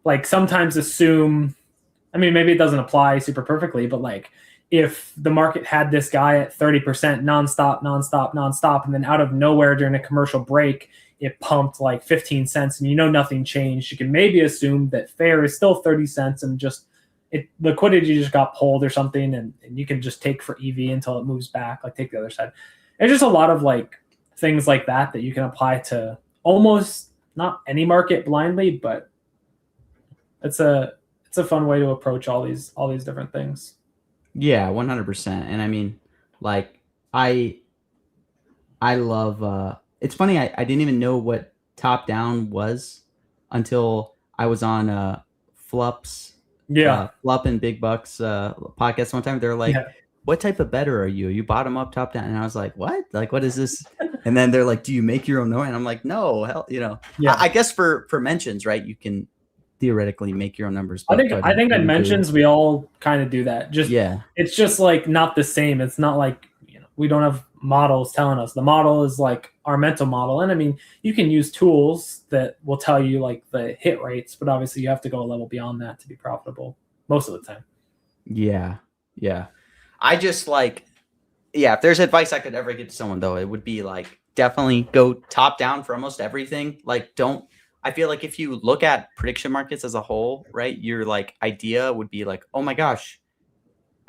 like sometimes assume. I mean, maybe it doesn't apply super perfectly, but like if the market had this guy at 30% nonstop, and then out of nowhere during a commercial break, it pumped like 15 cents and you know nothing changed, you can maybe assume that fair is still 30 cents and just liquidity just got pulled or something, and you can just take for EV until it moves back, like take the other side. There's just a lot of like things like that you can apply to almost not any market blindly, but it's a fun way to approach all these different things. Yeah, 100%. And I mean, like I love, it's funny. I didn't even know what top down was until I was on, Flup's, Flup and Big Bucks, podcast one time. They're like, what type of bettor are you? Are you bottom up, top down? And I was like, what? Like, what is this? And then they're like, do you make your own noise? And I'm like, no, hell, you know, I guess for mentions, right? You can theoretically make your own numbers. I think in mentions we all kind of do that. Just it's just like not the same. It's not like, you know, we don't have models telling us. The model is like our mental model, and I mean you can use tools that will tell you like the hit rates, but obviously you have to go a level beyond that to be profitable most of the time. Yeah. I just like, if there's advice I could ever give to someone though, it would be like definitely go top down for almost everything. Like I feel like if you look at prediction markets as a whole, right, your like idea would be like, oh my gosh,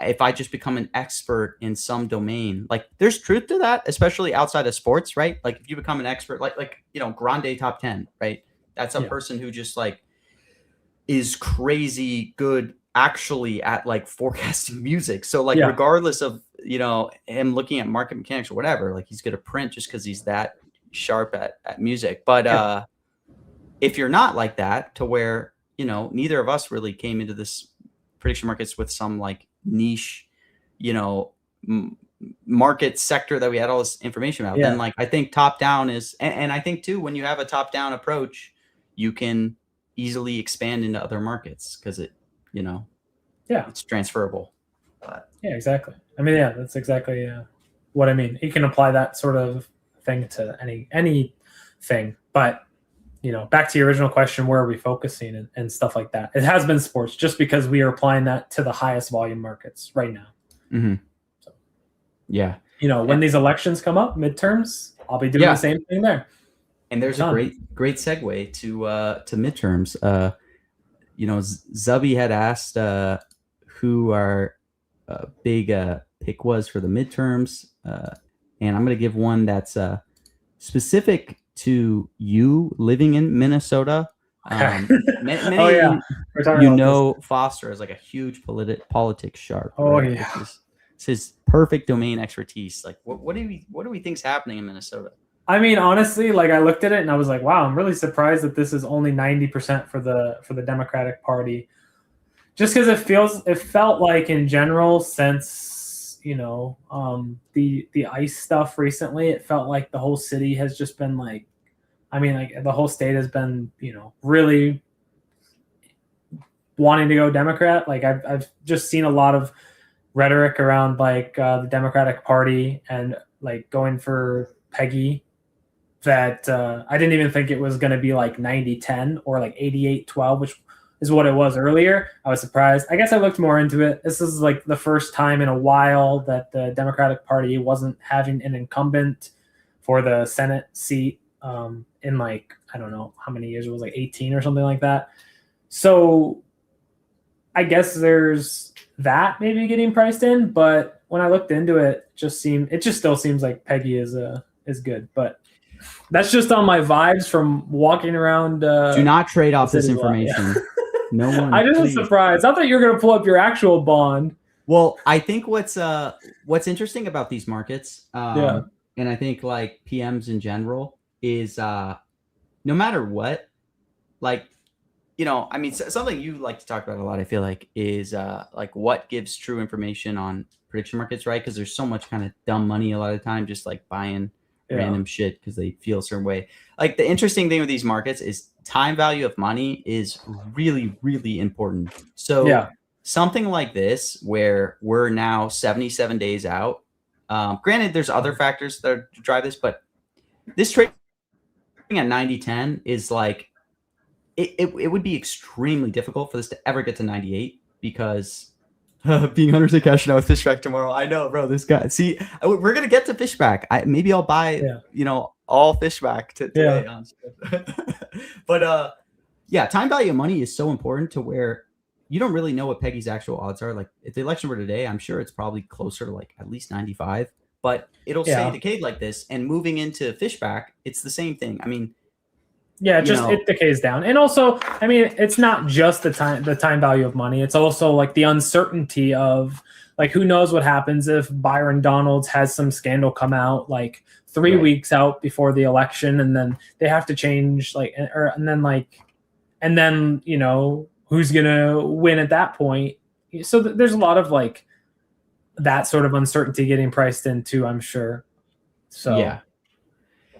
if I just become an expert in some domain, like there's truth to that, especially outside of sports, right? Like if you become an expert, like, you know, Grande top 10, right? That's a person who just like is crazy good actually at like forecasting music. So like regardless of, you know, him looking at market mechanics or whatever, like he's going to print just because he's that sharp at music. But if you're not like that, to where, you know, neither of us really came into this prediction markets with some like niche, you know, market sector that we had all this information about, then like I think top down is, and I think too, when you have a top down approach, you can easily expand into other markets because it, you know, it's transferable. But yeah, exactly. I mean, yeah, that's exactly what I mean. You can apply that sort of thing to anything, but you know, back to your original question, where are we focusing and stuff like that? It has been sports, just because we are applying that to the highest volume markets right now. Mm-hmm. So, yeah. You know, when these elections come up, midterms, I'll be doing the same thing there. And there's a great segue to midterms. You know, Zubby had asked who our big pick was for the midterms, and I'm going to give one that's specific to you living in Minnesota. Many you know this. Foster is like a huge politics sharp. It's his perfect domain expertise. Like, what do we think's happening in Minnesota? I mean, honestly, like I looked at it and I was like, wow, I'm really surprised that this is only 90% for the Democratic Party. Just because it felt like in general, since, you know, the ICE stuff recently, it felt like the whole city has just been like, I mean, like the whole state has been, you know, really wanting to go Democrat. Like I've just seen a lot of rhetoric around like the Democratic Party and like going for Peggy, that I didn't even think it was going to be like 90-10 or like 88-12, which is what it was earlier. I was surprised. I guess I looked more into it. This is like the first time in a while that the Democratic Party wasn't having an incumbent for the Senate seat in like, I don't know how many years. It was like 18 or something like that. So I guess there's that maybe getting priced in, but when I looked into it, it just still seems like Peggy is good. But that's just on my vibes from walking around. Do not trade off this information. No one. I just was surprised. I thought you were going to pull up your actual bond. Well, I think what's interesting about these markets, and I think like PMs in general, is no matter what, like I mean, something you like to talk about a lot, I feel like, is like what gives true information on prediction markets, right? Because there's so much kind of dumb money a lot of the time, just like buying random shit because they feel a certain way. Like the interesting thing with these markets is time value of money is really, really important. So something like this, where we're now 77 days out. Granted, there's other factors that drive this, but this trading at 90-10 is like it would be extremely difficult for this to ever get to 98 because being under the cash now with Fishback tomorrow. I know, bro. This guy. See, we're gonna get to Fishback. Maybe I'll buy all Fishback today. But yeah, time value of money is so important to where you don't really know what Peggy's actual odds are. Like if the election were today, I'm sure it's probably closer to like at least 95. But it'll stay decayed like this, and moving into Fishback, it's the same thing. I mean. Yeah, it decays down. And also, I mean, it's not just the time value of money. It's also like the uncertainty of like who knows what happens if Byron Donalds has some scandal come out like 3 weeks out before the election, and then they have to change and then who's gonna win at that point. So there's a lot of like that sort of uncertainty getting priced into, I'm sure. So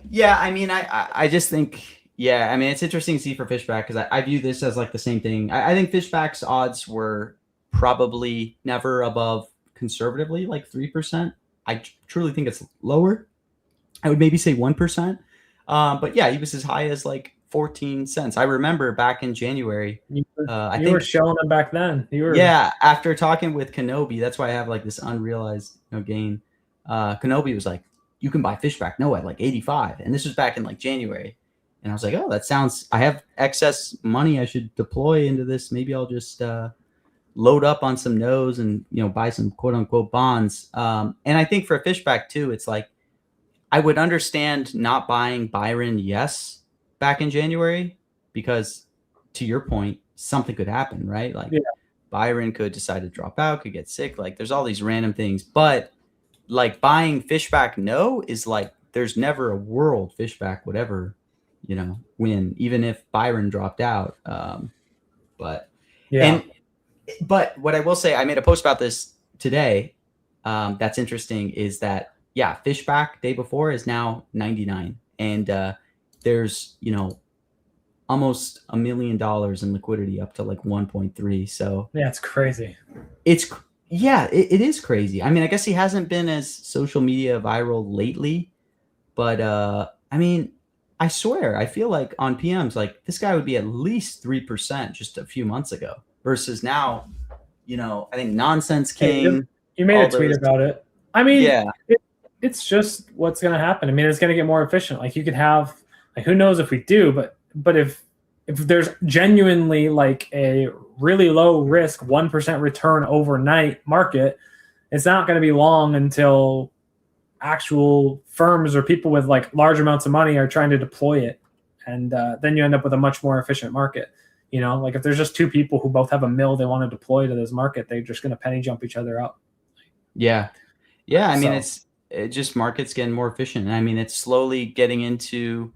yeah. I mean, I just think. Yeah, I mean, it's interesting to see for Fishback because I view this as like the same thing. I think Fishback's odds were probably never above conservatively like 3%. I truly think it's lower. I would maybe say 1%. But yeah, he was as high as like 14 cents. I remember back in January. You were showing him back then. After talking with Kenobi, that's why I have like this unrealized gain. Kenobi was like, you can buy Fishback at like 85. And this was back in like January. And I was like, oh, that sounds, I have excess money I should deploy into this. Maybe I'll just load up on some no's and, buy some quote unquote bonds. And I think for a Fishback too, it's like, I would understand not buying Byron, back in January, because to your point, something could happen, right? Like Byron could decide to drop out, could get sick. Like there's all these random things, but like buying Fishback is like, there's never a world Fishback would ever win, even if Byron dropped out. But what I will say, I made a post about this today. That's interesting is that, Fishback day before is now 99. And there's, almost $1 million in liquidity up to like 1.3. So yeah, it's crazy. It is crazy. I mean, I guess he hasn't been as social media viral lately, but I mean, I swear, I feel like on PMs, like this guy would be at least 3% just a few months ago versus now, I think Nonsense King. You made a tweet about it. I mean, it's just what's going to happen. I mean, it's going to get more efficient. Like you could have, like, who knows if we do, but if there's genuinely like a really low risk 1% return overnight market, it's not going to be long until actual firms or people with like large amounts of money are trying to deploy it, and then you end up with a much more efficient market. Like if there's just two people who both have a mill they want to deploy to this market, they're just going to penny jump each other up. I mean, it's just markets getting more efficient, and I mean it's slowly getting into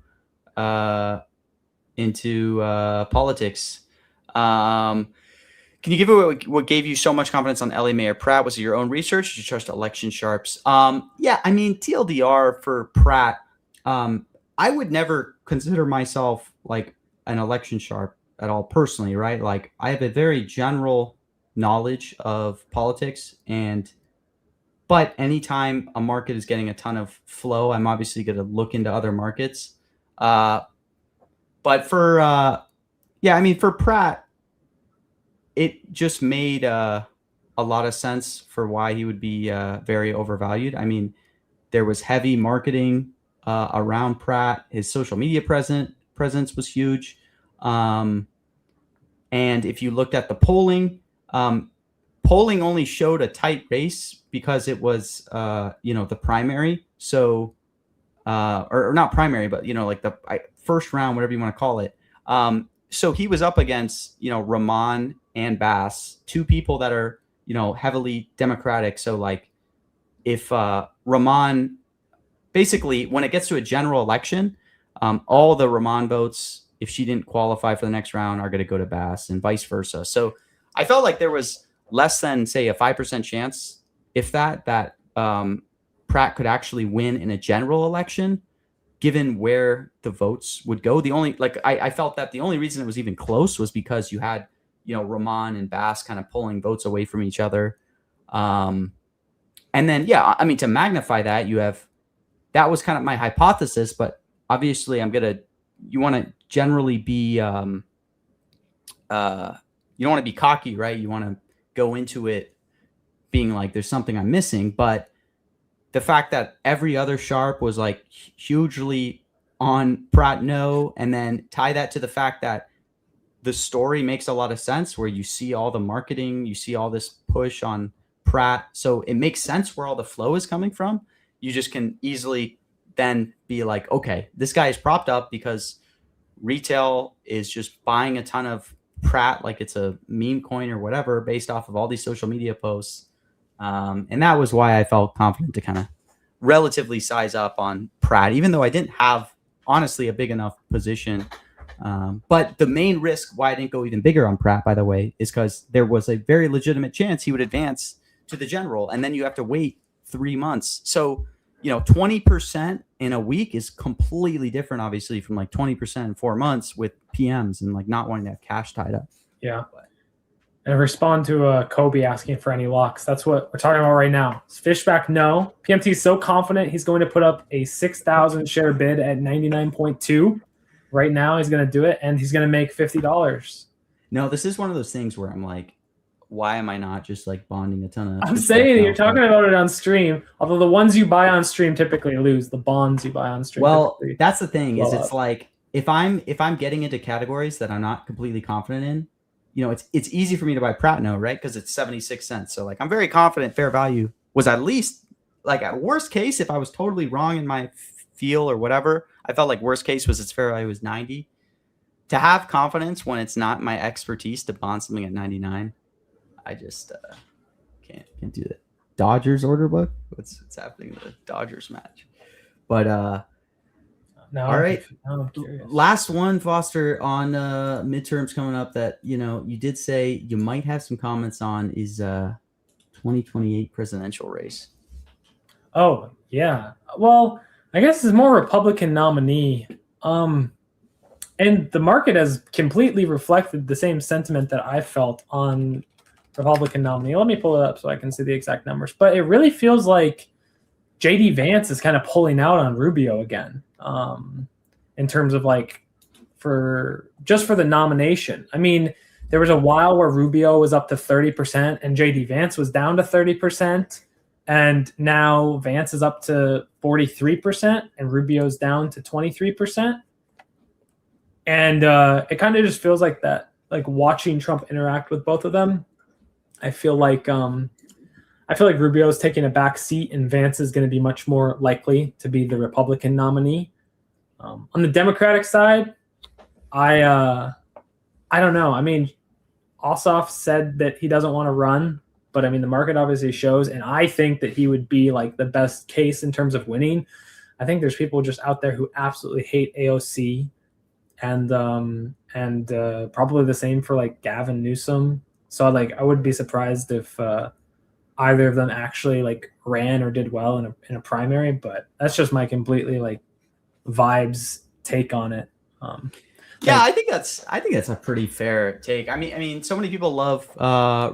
politics. Can you give it what gave you so much confidence on LA Mayor Pratt? Was it your own research? Did you trust election sharps? I mean, TLDR for Pratt, I would never consider myself like an election sharp at all personally, right? Like I have a very general knowledge of politics, but anytime a market is getting a ton of flow, I'm obviously going to look into other markets. But for, I mean, for Pratt, it just made a lot of sense for why he would be very overvalued. I mean, there was heavy marketing around Pratt. His social media presence was huge. And if you looked at the polling only showed a tight race because it was, the primary. So, or not primary, but, like the first round, whatever you want to call it. So he was up against, Rahman and Bass, two people that are, heavily Democratic. So like if Rahman, basically when it gets to a general election, all the Rahman votes, if she didn't qualify for the next round, are going to go to Bass and vice versa. So I felt like there was less than, say, a 5% chance, if that Pratt could actually win in a general election, given where the votes would go. The only, like, I felt that the only reason it was even close was because you had, Roman and Bass kind of pulling votes away from each other. And then, yeah, I mean, to magnify that, that was kind of my hypothesis, but obviously you want to generally be, you don't want to be cocky, right? You want to go into it being like, there's something I'm missing. But the fact that every other sharp was like hugely on Pratt, no, and then tie that to the fact that the story makes a lot of sense, where you see all the marketing, you see all this push on Pratt. So it makes sense where all the flow is coming from. You just can easily then be like, okay, this guy is propped up because retail is just buying a ton of Pratt like it's a meme coin or whatever, based off of all these social media posts. And that was why I felt confident to kind of relatively size up on Pratt, even though I didn't have, honestly, a big enough position. But the main risk why I didn't go even bigger on Pratt, by the way, is because there was a very legitimate chance he would advance to the general, and then you have to wait 3 months. So, 20% in a week is completely different, obviously, from like 20% in 4 months with PMs and like not wanting to have cash tied up. Yeah. And respond to Kobe asking for any locks. That's what we're talking about right now. Fishback, no. PMT is so confident he's going to put up a 6,000 share bid at 99.2. Right now, he's going to do it, and he's going to make $50. No, this is one of those things where I'm like, why am I not just like bonding a ton of? I'm saying you're talking about it on stream. Although the ones you buy on stream typically lose. The bonds you buy on stream. Well, that's the thing, is it's like if I'm getting into categories that I'm not completely confident in, it's easy for me to buy Pratt, no, right? Because it's 76 cents. So like I'm very confident fair value was at least, like, at worst case, if I was totally wrong in my feel or whatever, I felt like worst case was its fair value was 90. To have confidence when it's not my expertise to bond something at 99, I just can't do that. Dodgers order book? What's happening in the Dodgers match? But no, all right. I'm curious. Last one, Foster, on midterms coming up that you did say you might have some comments on is 2028 presidential race. Oh yeah. Well, I guess it's more Republican nominee. And the market has completely reflected the same sentiment that I felt on Republican nominee. Let me pull it up so I can see the exact numbers. But it really feels like JD Vance is kind of pulling out on Rubio again, in terms of like for the nomination. I mean, there was a while where Rubio was up to 30% and JD Vance was down to 30%. And now Vance is up to 43% and Rubio's down to 23%. And it kind of just feels like that, like watching Trump interact with both of them. I feel like Rubio is taking a back seat, and Vance is going to be much more likely to be the Republican nominee. On the Democratic side, I don't know. I mean, Ossoff said that he doesn't want to run, but I mean, the market obviously shows, and I think that he would be like the best case in terms of winning. I think there's people just out there who absolutely hate AOC, and probably the same for like Gavin Newsom. So like, I wouldn't be surprised if either of them actually like ran or did well in a primary, but that's just my completely like vibes take on it. Yeah, I think that's a pretty fair take. I mean, so many people love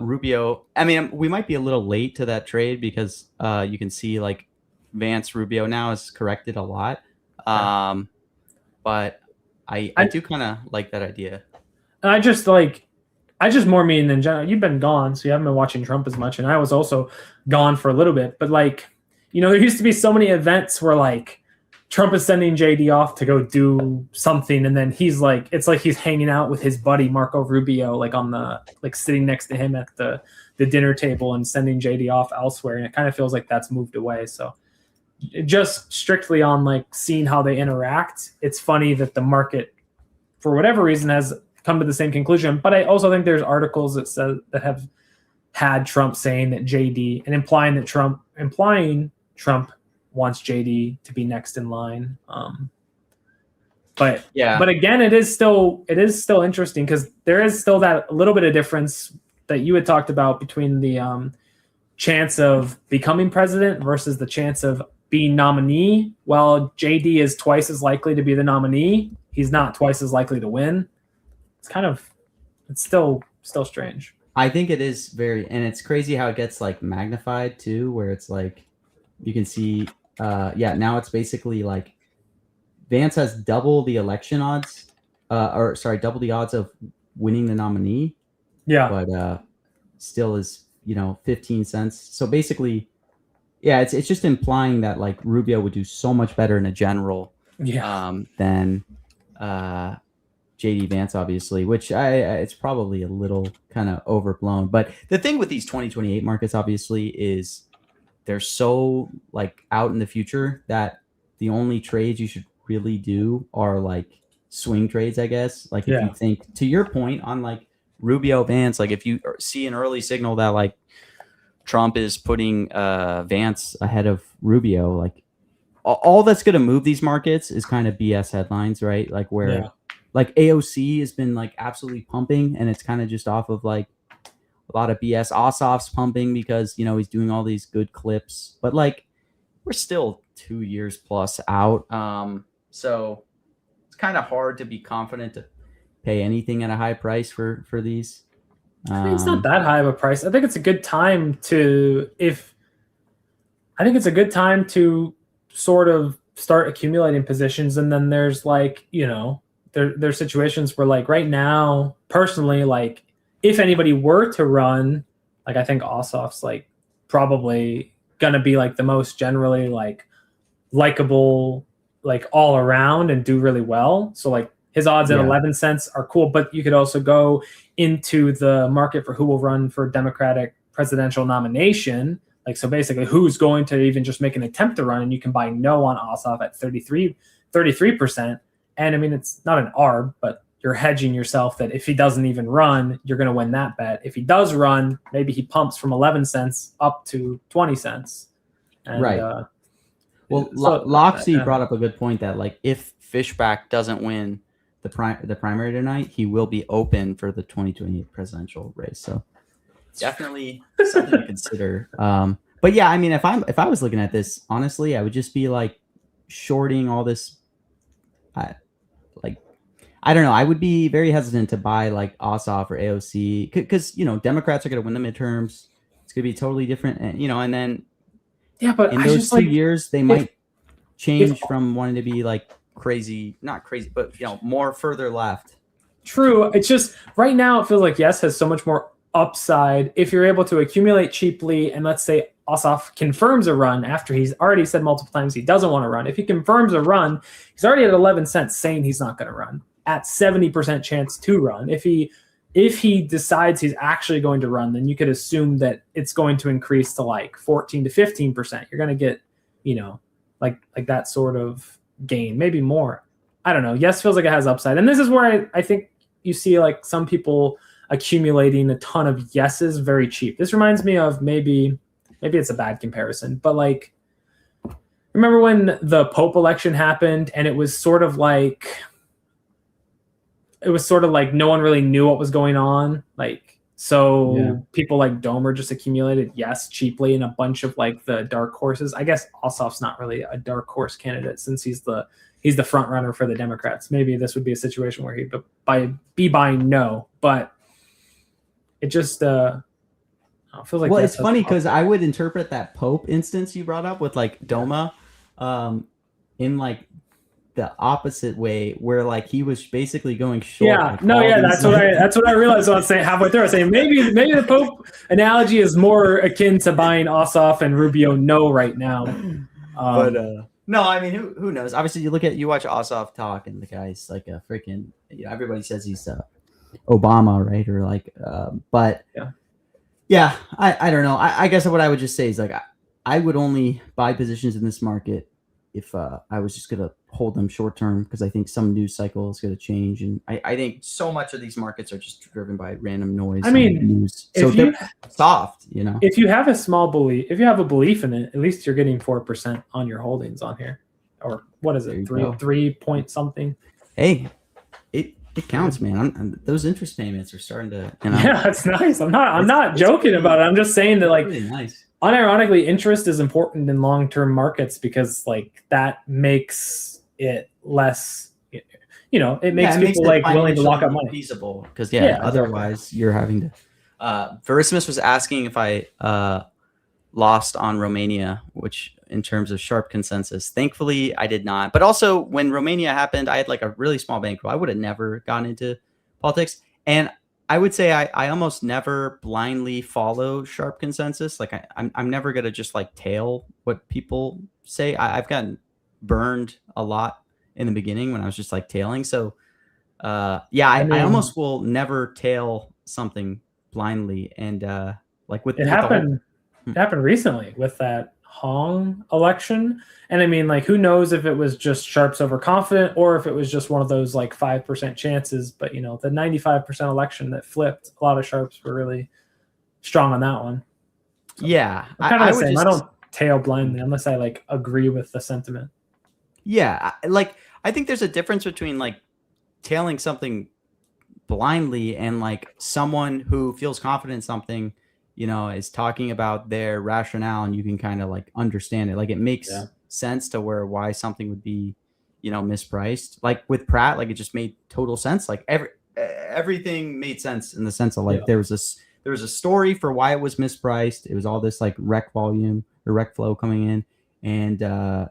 Rubio. I mean, we might be a little late to that trade because you can see like Vance Rubio now has corrected a lot. But I do kind of like that idea. And I just more mean in general. You've been gone, so you haven't been watching Trump as much, and I was also gone for a little bit. But like, there used to be so many events where like Trump is sending JD off to go do something, and then he's like, it's like he's hanging out with his buddy Marco Rubio, like on the like sitting next to him at the dinner table, and sending JD off elsewhere. And it kind of feels like that's moved away. So just strictly on like seeing how they interact, it's funny that the market, for whatever reason, has come to the same conclusion. But I also think there's articles that have had Trump saying that JD and implying Trump wants JD to be next in line. But Yeah. but again, it is still interesting because there is still that little bit of difference that you had talked about between the chance of becoming president versus the chance of being nominee. Well, JD is twice as likely to be the nominee. He's not twice as likely to win. It's still strange. I think it is and it's crazy how it gets like magnified too, where it's like you can see, now it's basically like Vance has double the election odds, double the odds of winning the nominee. Yeah, but still is 15 cents. So basically, yeah, it's just implying that like Rubio would do so much better in a general, than JD Vance, obviously, which it's probably a little kind of overblown. But the thing with these 2028 markets, obviously, is they're so like out in the future that the only trades you should really do are like swing trades, I guess. Like if you think, to your point on like Rubio Vance, like if you see an early signal that like Trump is putting Vance ahead of Rubio, like all that's going to move these markets is kind of BS headlines, right? Like where like AOC has been like absolutely pumping, and it's kind of just off of like a lot of BS. Ossoff's pumping because he's doing all these good clips, but like we're still 2 years plus out, so it's kind of hard to be confident to pay anything at a high price for these. I think it's not that high of a price. I think it's a good time to sort of start accumulating positions, and then there's like there's situations where like right now, personally, like if anybody were to run, like I think Ossoff's like probably gonna be like the most generally like likable, like all around and do really well. So like his odds at 11 cents are cool, but you could also go into the market for who will run for Democratic presidential nomination. Like, so basically who's going to even just make an attempt to run, and you can buy no on Ossoff at 33%. And I mean, it's not an ARB, but you're hedging yourself that if he doesn't even run, you're going to win that bet. If he does run, maybe he pumps from 11 cents up to 20 cents. And, right. Well, Loxy brought up a good point that like if Fishback doesn't win the primary tonight, he will be open for the 2028 presidential race. So definitely something to consider. But yeah, I mean, if I was looking at this, honestly, I would just be like shorting all this. I don't know. I would be very hesitant to buy like Ossoff or AOC because Democrats are going to win the midterms. It's going to be totally different, and then but in those 2 years they might change from wanting to be like not crazy, but more further left. True. It's just right now it feels like Yes has so much more upside if you're able to accumulate cheaply, and let's say Ossoff confirms a run after he's already said multiple times he doesn't want to run. If he confirms a run, he's already at 11 cents saying he's not going to run, at 70% chance to run. If he decides he's actually going to run, then you could assume that it's going to increase to like 14 to 15%. You're going to get, like that sort of gain, maybe more. I don't know. Yes feels like it has upside. And this is where I think you see like some people accumulating a ton of yeses very cheap. This reminds me of maybe it's a bad comparison, but like, remember when the Pope election happened and it was sort of like no one really knew what was going on. Like, so people like Domer just accumulated yes cheaply in a bunch of like the dark horses. I guess Ossoff's not really a dark horse candidate since he's the front runner for the Democrats. Maybe this would be a situation where he'd be buying no, but it just feels like. Well, it's funny because I would interpret that Pope instance you brought up with like Doma, in like the opposite way, where like he was basically going short. That's what I realized when I was saying halfway through. I was saying maybe the Pope analogy is more akin to buying Ossoff and Rubio no right now. But no, I mean, who knows? Obviously, you watch Ossoff talk, and the guy's like a freaking. Everybody says he's Obama, right? Or like, but yeah, I don't know. I guess what I would just say is like I would only buy positions in this market if I was just gonna hold them short term, because I think some news cycle is gonna change, and I think so much of these markets are just driven by random noise. I mean, news. So they're soft, If you have a small belief, if you have a belief in it, at least you're getting 4% on your holdings on here, or what is it, 3 point something. Hey, it counts, man. Those interest payments are starting to, you know. Yeah, it's nice. I'm not joking about it. I'm just saying that, like, really nice. Unironically, interest is important in long-term markets because, like, that makes it less, it makes people like willing to lock up money. Feasible, because otherwise exactly. you're having to. Verismus was asking if I lost on Romania, which in terms of sharp consensus, thankfully I did not. But also when Romania happened, I had like a really small bankroll. I would have never gone into politics, and I would say I almost never blindly follow sharp consensus. Like I'm never gonna just like tail what people say. I've gotten burned a lot in the beginning when I was just like tailing. So I almost will never tail something blindly. And like with it happened recently with that Hong election. And I mean, like, who knows if it was just sharps overconfident or if it was just one of those like 5% chances. But the 95% election that flipped, a lot of sharps were really strong on that one. So yeah, I'm kind of the same. I don't tail blindly unless I like agree with the sentiment. Yeah, like I think there's a difference between like tailing something blindly and like someone who feels confident in something, is talking about their rationale and you can kind of like understand it. Like it makes sense to why something would be, mispriced. Like with Pratt, like it just made total sense. Like everything made sense in the sense of like there was a story for why it was mispriced. It was all this like rec volume or rec flow coming in, and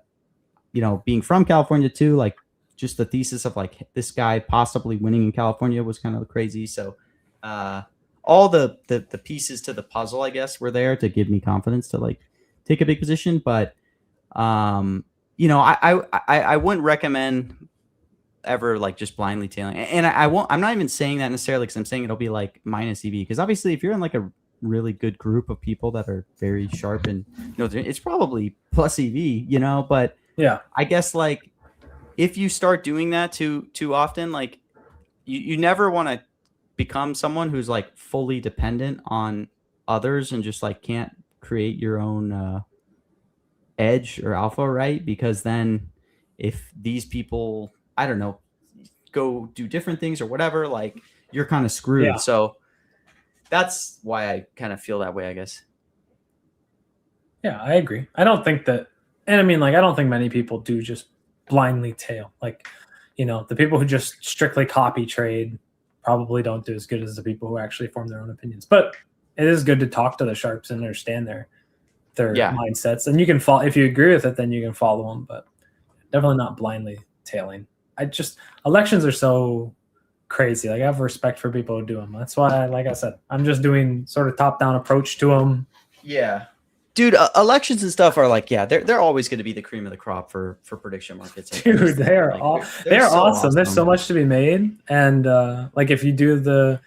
being from California too, like just the thesis of like this guy possibly winning in California was kind of crazy. So all the pieces to the puzzle, I guess, were there to give me confidence to like take a big position. But I wouldn't recommend ever like just blindly tailing. And I'm not even saying that necessarily because I'm saying it'll be like minus EV, because obviously if you're in like a really good group of people that are very sharp and it's probably plus EV, but yeah, I guess like if you start doing that too often, like you never want to become someone who's like fully dependent on others and just like can't create your own edge or alpha, right? Because then if these people, I don't know, go do different things or whatever, like you're kind of screwed. Yeah. So that's why I kind of feel that way, I guess. Yeah, I agree. I don't think that, and I mean, like, I don't think many people do just blindly tail. Like, the people who just strictly copy trade probably don't do as good as the people who actually form their own opinions. But it is good to talk to the sharps and understand their mindsets. And you can follow, if you agree with it, then you can follow them, but definitely not blindly tailing. Elections are so crazy. Like, I have respect for people who do them. That's why, like I said, I'm just doing sort of top-down approach to them. Yeah. Dude, elections and stuff are like, they're always going to be the cream of the crop for prediction markets. Dude, they're so awesome. There's so much to be made, and like if you do the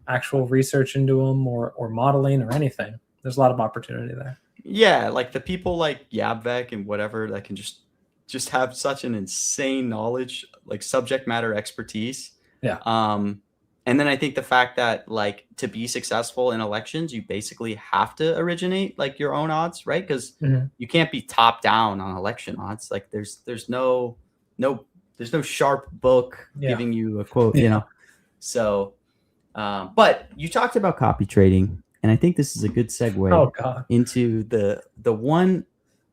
actual research into them or modeling or anything, there's a lot of opportunity there. Yeah, like the people like Yabvek and whatever that can just have such an insane knowledge, like subject matter expertise. Yeah. And then I think the fact that like to be successful in elections, you basically have to originate like your own odds, right? Because you can't be top down on election odds. Like there's no sharp book giving you a quote, So, but you talked about copy trading, and I think this is a good segue into the one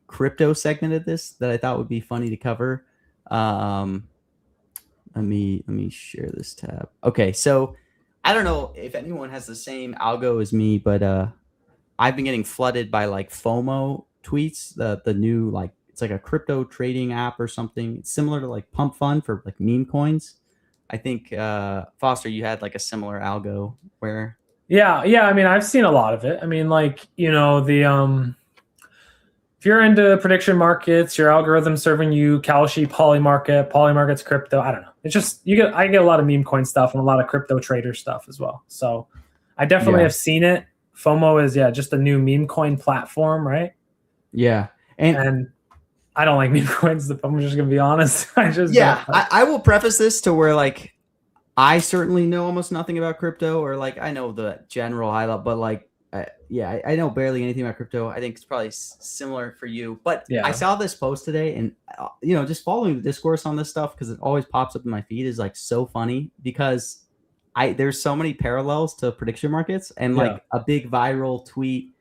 crypto segment of this that I thought would be funny to cover. Let me share this tab. Okay, so I don't know if anyone has the same algo as me, but I've been getting flooded by like FOMO tweets. The new, like, it's like a crypto trading app or something. It's similar to like Pump Fund for like meme coins. I think Foster, you had like a similar algo where. Yeah. I mean, I've seen a lot of it. I mean, like, if you're into prediction markets, your algorithm serving you Kalshi, Polymarket's crypto. I don't know. It's just I get a lot of meme coin stuff and a lot of crypto trader stuff as well. So I definitely have seen it. FOMO is just a new meme coin platform, right? Yeah, and I don't like meme coins. I'm just gonna be honest. I will preface this to where like I certainly know almost nothing about crypto, or like I know the general high level, but like I know barely anything about crypto. I think it's probably similar for you. But I Yeah. saw this post today, and just following the discourse on this stuff because it always pops up in my feed is like so funny because there's so many parallels to prediction markets, and Yeah. like a big viral tweet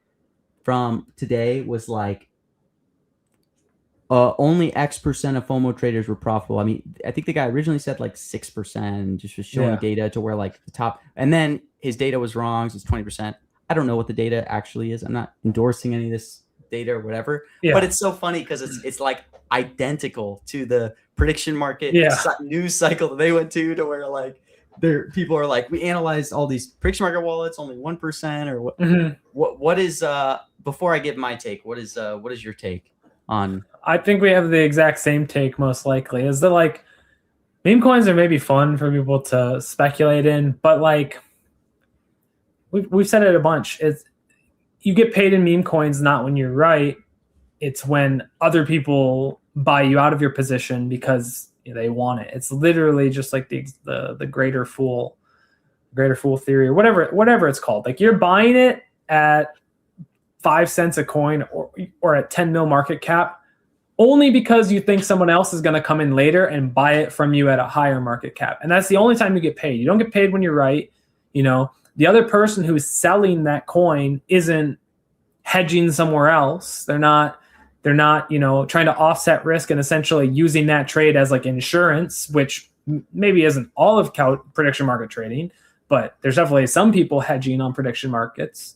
from today was like, only X% of FOMO traders were profitable. I mean, I think the guy originally said like 6%, just was showing Yeah. data to where like the top, and then his data was wrong. So it's 20%. I don't know what the data actually is. I'm not endorsing any of this data or whatever, Yeah. but it's so funny because it's like identical to the prediction market Yeah. news cycle that they went to where like people are like, we analyzed all these prediction market wallets, only 1% or what. Mhm. What is before I give my take, what is your take on? I think we have the exact same take, most likely. Is that like meme coins are maybe fun for people to speculate in, but like we've said it a bunch. It's you get paid in meme coins not when you're right. It's when other people buy you out of your position because they want it. It's literally just like the greater fool theory or whatever it's called. Like you're buying it at 5 cents a coin or at 10 mil market cap only because you think someone else is going to come in later and buy it from you at a higher market cap. And that's the only time you get paid. You don't get paid when you're right. The other person who's selling that coin isn't hedging somewhere else. They're not, trying to offset risk and essentially using that trade as like insurance, which maybe isn't all of prediction market trading, but there's definitely some people hedging on prediction markets.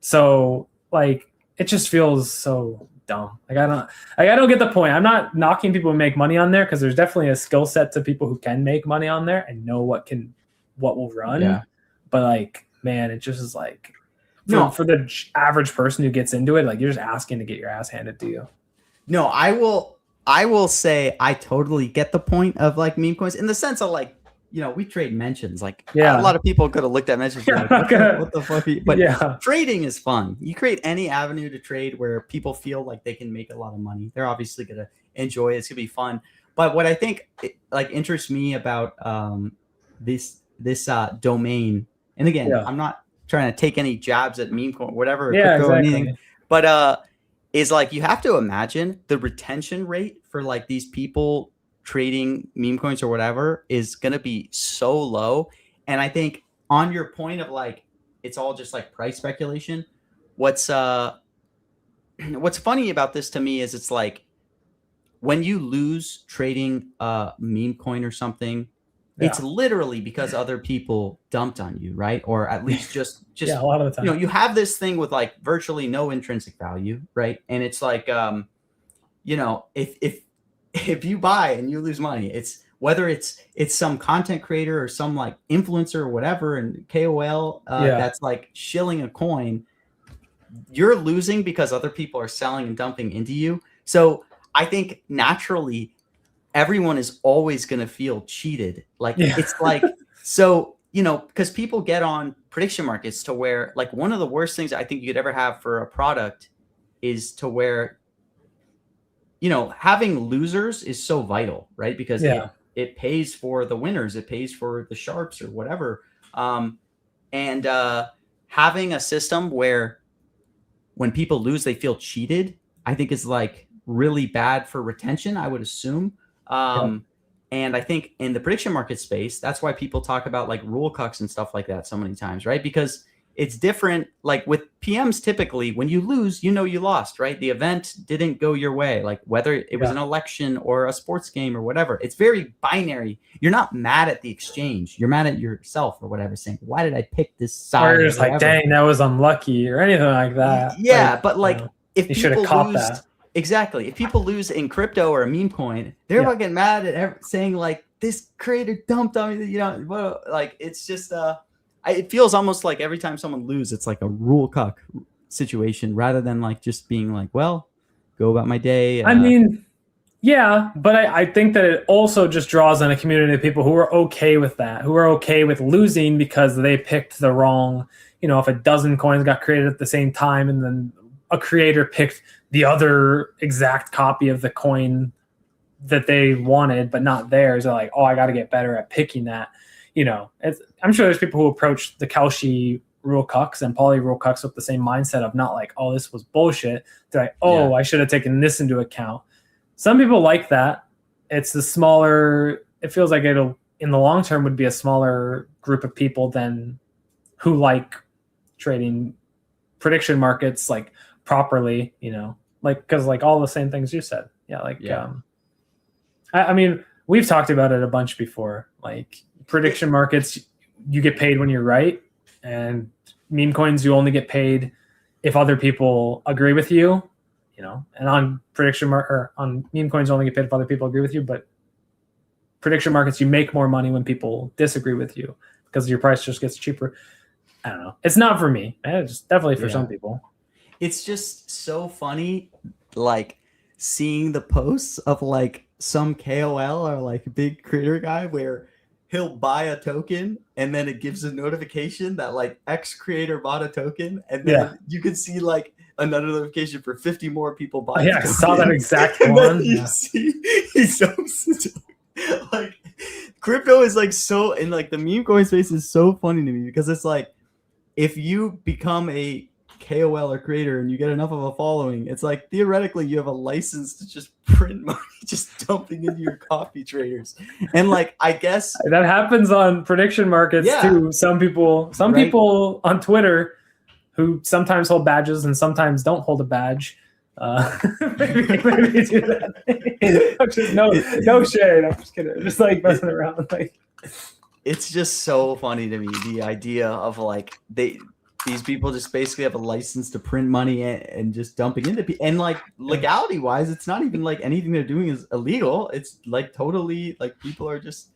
So like, it just feels so dumb. Like I don't get the point. I'm not knocking people who make money on there because there's definitely a skill set to people who can make money on there and know what will run. Yeah. But like, man, it just is like for the average person who gets into it, like you're just asking to get your ass handed to you. No, I will say I totally get the point of like meme coins in the sense of like, we trade mentions. Like a lot of people could have looked at mentions and like, what the fuck? But trading is fun. You create any avenue to trade where people feel like they can make a lot of money. They're obviously going to enjoy it. It's going to be fun. But what I think like interests me about this domain, and again, I'm not trying to take any jabs at meme coin, whatever, crypto or anything, but is like you have to imagine the retention rate for like these people trading meme coins or whatever is going to be so low. And I think on your point of like, it's all just like price speculation. What's funny about this to me is it's like when you lose trading a meme coin or something, it's literally because other people dumped on you, right? Or at least just a lot of the time. You have this thing with like virtually no intrinsic value, right? And it's like if you buy and you lose money, it's whether it's some content creator or some like influencer or whatever and KOL that's like shilling a coin, you're losing because other people are selling and dumping into you. So I think naturally everyone is always going to feel cheated. Like it's like, so, because people get on prediction markets to where like one of the worst things I think you could ever have for a product is to where, having losers is so vital, right? Because it pays for the winners, it pays for the sharps or whatever. And having a system where when people lose, they feel cheated, I think is like really bad for retention, I would assume. And I think in the prediction market space, that's why people talk about like rule cucks and stuff like that so many times, right? Because it's different. Like with PMs, typically when you lose, you lost, right? The event didn't go your way, like whether it was an election or a sports game or whatever. It's very binary. You're not mad at the exchange. You're mad at yourself or whatever, saying, why did I pick this side? Or just like, dang, that was unlucky or anything like that. Yeah, like, but like if you should have caught that. Exactly. If people lose in crypto or a meme coin, they're fucking mad at saying like this creator dumped on me. Like it's just it feels almost like every time someone loses, it's like a rule cuck situation rather than like just being like, well, go about my day. I mean, yeah, but I think that it also just draws on a community of people who are okay with that, who are okay with losing because they picked the wrong. If a dozen coins got created at the same time and then a creator picked the other exact copy of the coin that they wanted, but not theirs. They're like, oh, I got to get better at picking that. I'm sure there's people who approach the Kalshi Rule Cucks, and probably Rule Cucks with the same mindset of not like, oh, this was bullshit. They're like, oh, I should have taken this into account. Some people like that. It's the smaller, it feels like it'll, in the long term, would be a smaller group of people than who like trading prediction markets like properly, you know, like, because like all the same things you said. Yeah. Like, I mean, we've talked about it a bunch before. Like prediction markets, you get paid when you're right, and meme coins, you only get paid if other people agree with you, you know. And on on meme coins, you only get paid if other people agree with you. But prediction markets, you make more money when people disagree with you because your price just gets cheaper. I don't know. It's not for me. It's definitely for some people. It's just so funny, like seeing the posts of like some KOL or like big creator guy where he'll buy a token and then it gives a notification that like X creator bought a token, and then you can see like another notification for 50 more people buying. I saw that exact and one. Then you see he's so like crypto is like so, and like the meme coin space is so funny to me because it's like if you become a KOL or creator and you get enough of a following, it's like theoretically you have a license to just print money, just dumping into your copy traders. And like I guess that happens on prediction markets too. Some people on Twitter who sometimes hold badges and sometimes don't hold a badge. Maybe do that. no shade. I'm just kidding. Just like messing around. Like it's just so funny to me, the idea of like these people just basically have a license to print money and just dumping into people. And like legality wise, it's not even like anything they're doing is illegal. It's like totally like people are just,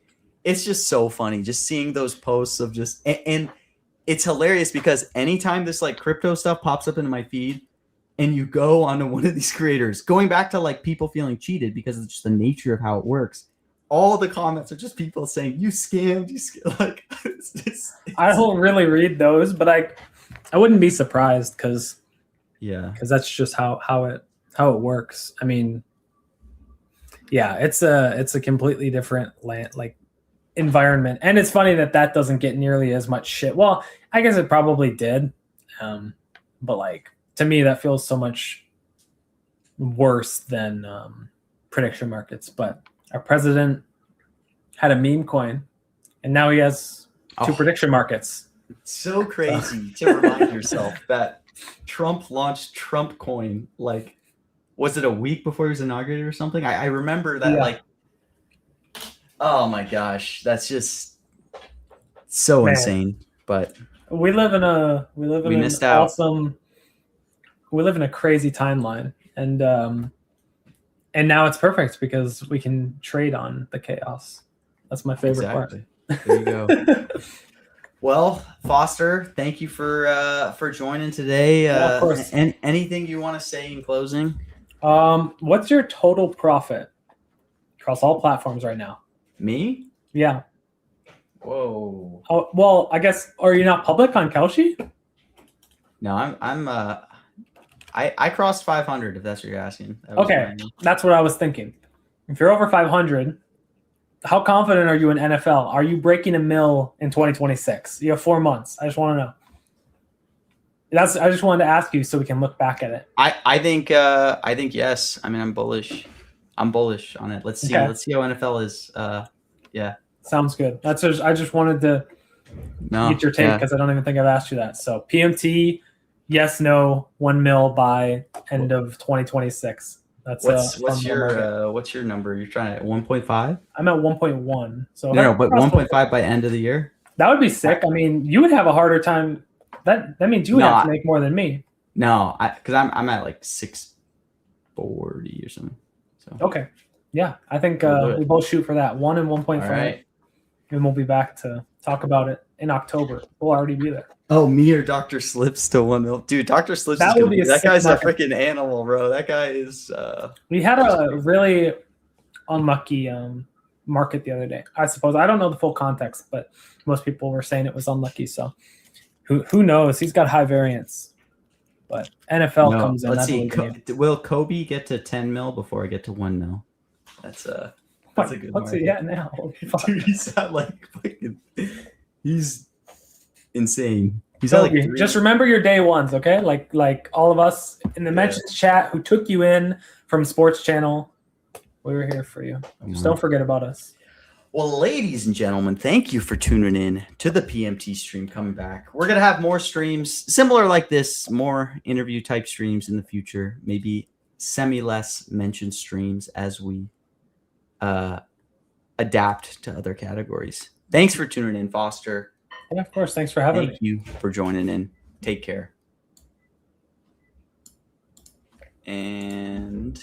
it's just so funny just seeing those posts of just, and it's hilarious because anytime this like crypto stuff pops up into my feed and you go onto one of these creators, going back to like people feeling cheated because it's just the nature of how it works. All the comments are just people saying, you scammed, like, I don't really read those, but I wouldn't be surprised because that's just how it works. I mean, it's a completely different environment, and it's funny that doesn't get nearly as much shit. Well, I guess it probably did, but like to me that feels so much worse than prediction markets. But our president had a meme coin, and now he has two prediction markets. So crazy to remind yourself that Trump launched Trump coin. Like, was it a week before he was inaugurated or something? I remember that. Like, oh my gosh, that's just so insane. But we live in a missed out. Awesome. We live in a crazy timeline, and now it's perfect because we can trade on the chaos. That's my favorite part. There you go. Well, Foster, thank you for joining today. Of course. And anything you want to say in closing? What's your total profit across all platforms right now? Me? Yeah. Whoa. Oh, well, I guess, are you not public on Kalshi? No, I crossed 500 if that's what you're asking. Okay, that's what I was thinking. If you're over 500, how confident are you in NFL? Are you breaking a mill in 2026? You have 4 months. I just want to know. I just wanted to ask you so we can look back at it. I think yes. I mean, I'm bullish. I'm bullish on it. Let's see. Okay. Let's see how NFL is. Yeah. Sounds good. I just wanted to get your take because I don't even think I've asked you that. So PMT, yes, no, 1 mil by end of 2026. That's what's your number? You're trying at 1.5? I'm at 1.1. So no, but 1.5 by end of the year. That would be sick. I mean, you would have a harder time. That means you would have to make more than me. No, because I'm at like 640 or something. So okay, yeah, I think we both shoot for that 1 and 1.5, right. And we'll be back to talk about it in October. We'll already be there. Oh, me or Dr. Slips to 1 mil. Dude, Dr. Slips that guy's a freaking animal, bro. That guy is we had a really unlucky market the other day. I suppose. I don't know the full context, but most people were saying it was unlucky. So who knows? He's got high variance. But NFL comes in. Let's see. Will Kobe get to 10 mil before I get to 1 mil? That's a good what's he at now? Dude, he's not like fucking. He's insane. He's at like Toby, 3. just remember your day ones, okay? Like all of us in the mentions chat who took you in from Sports Channel. We were here for you. Just don't forget about us. Well, ladies and gentlemen, thank you for tuning in to the PMT stream coming back. We're going to have more streams similar like this, more interview type streams in the future, maybe semi-less mentioned streams as we adapt to other categories. Thanks for tuning in, Foster. Yeah, of course. Thanks for having me. Thank you for joining in. Take care. And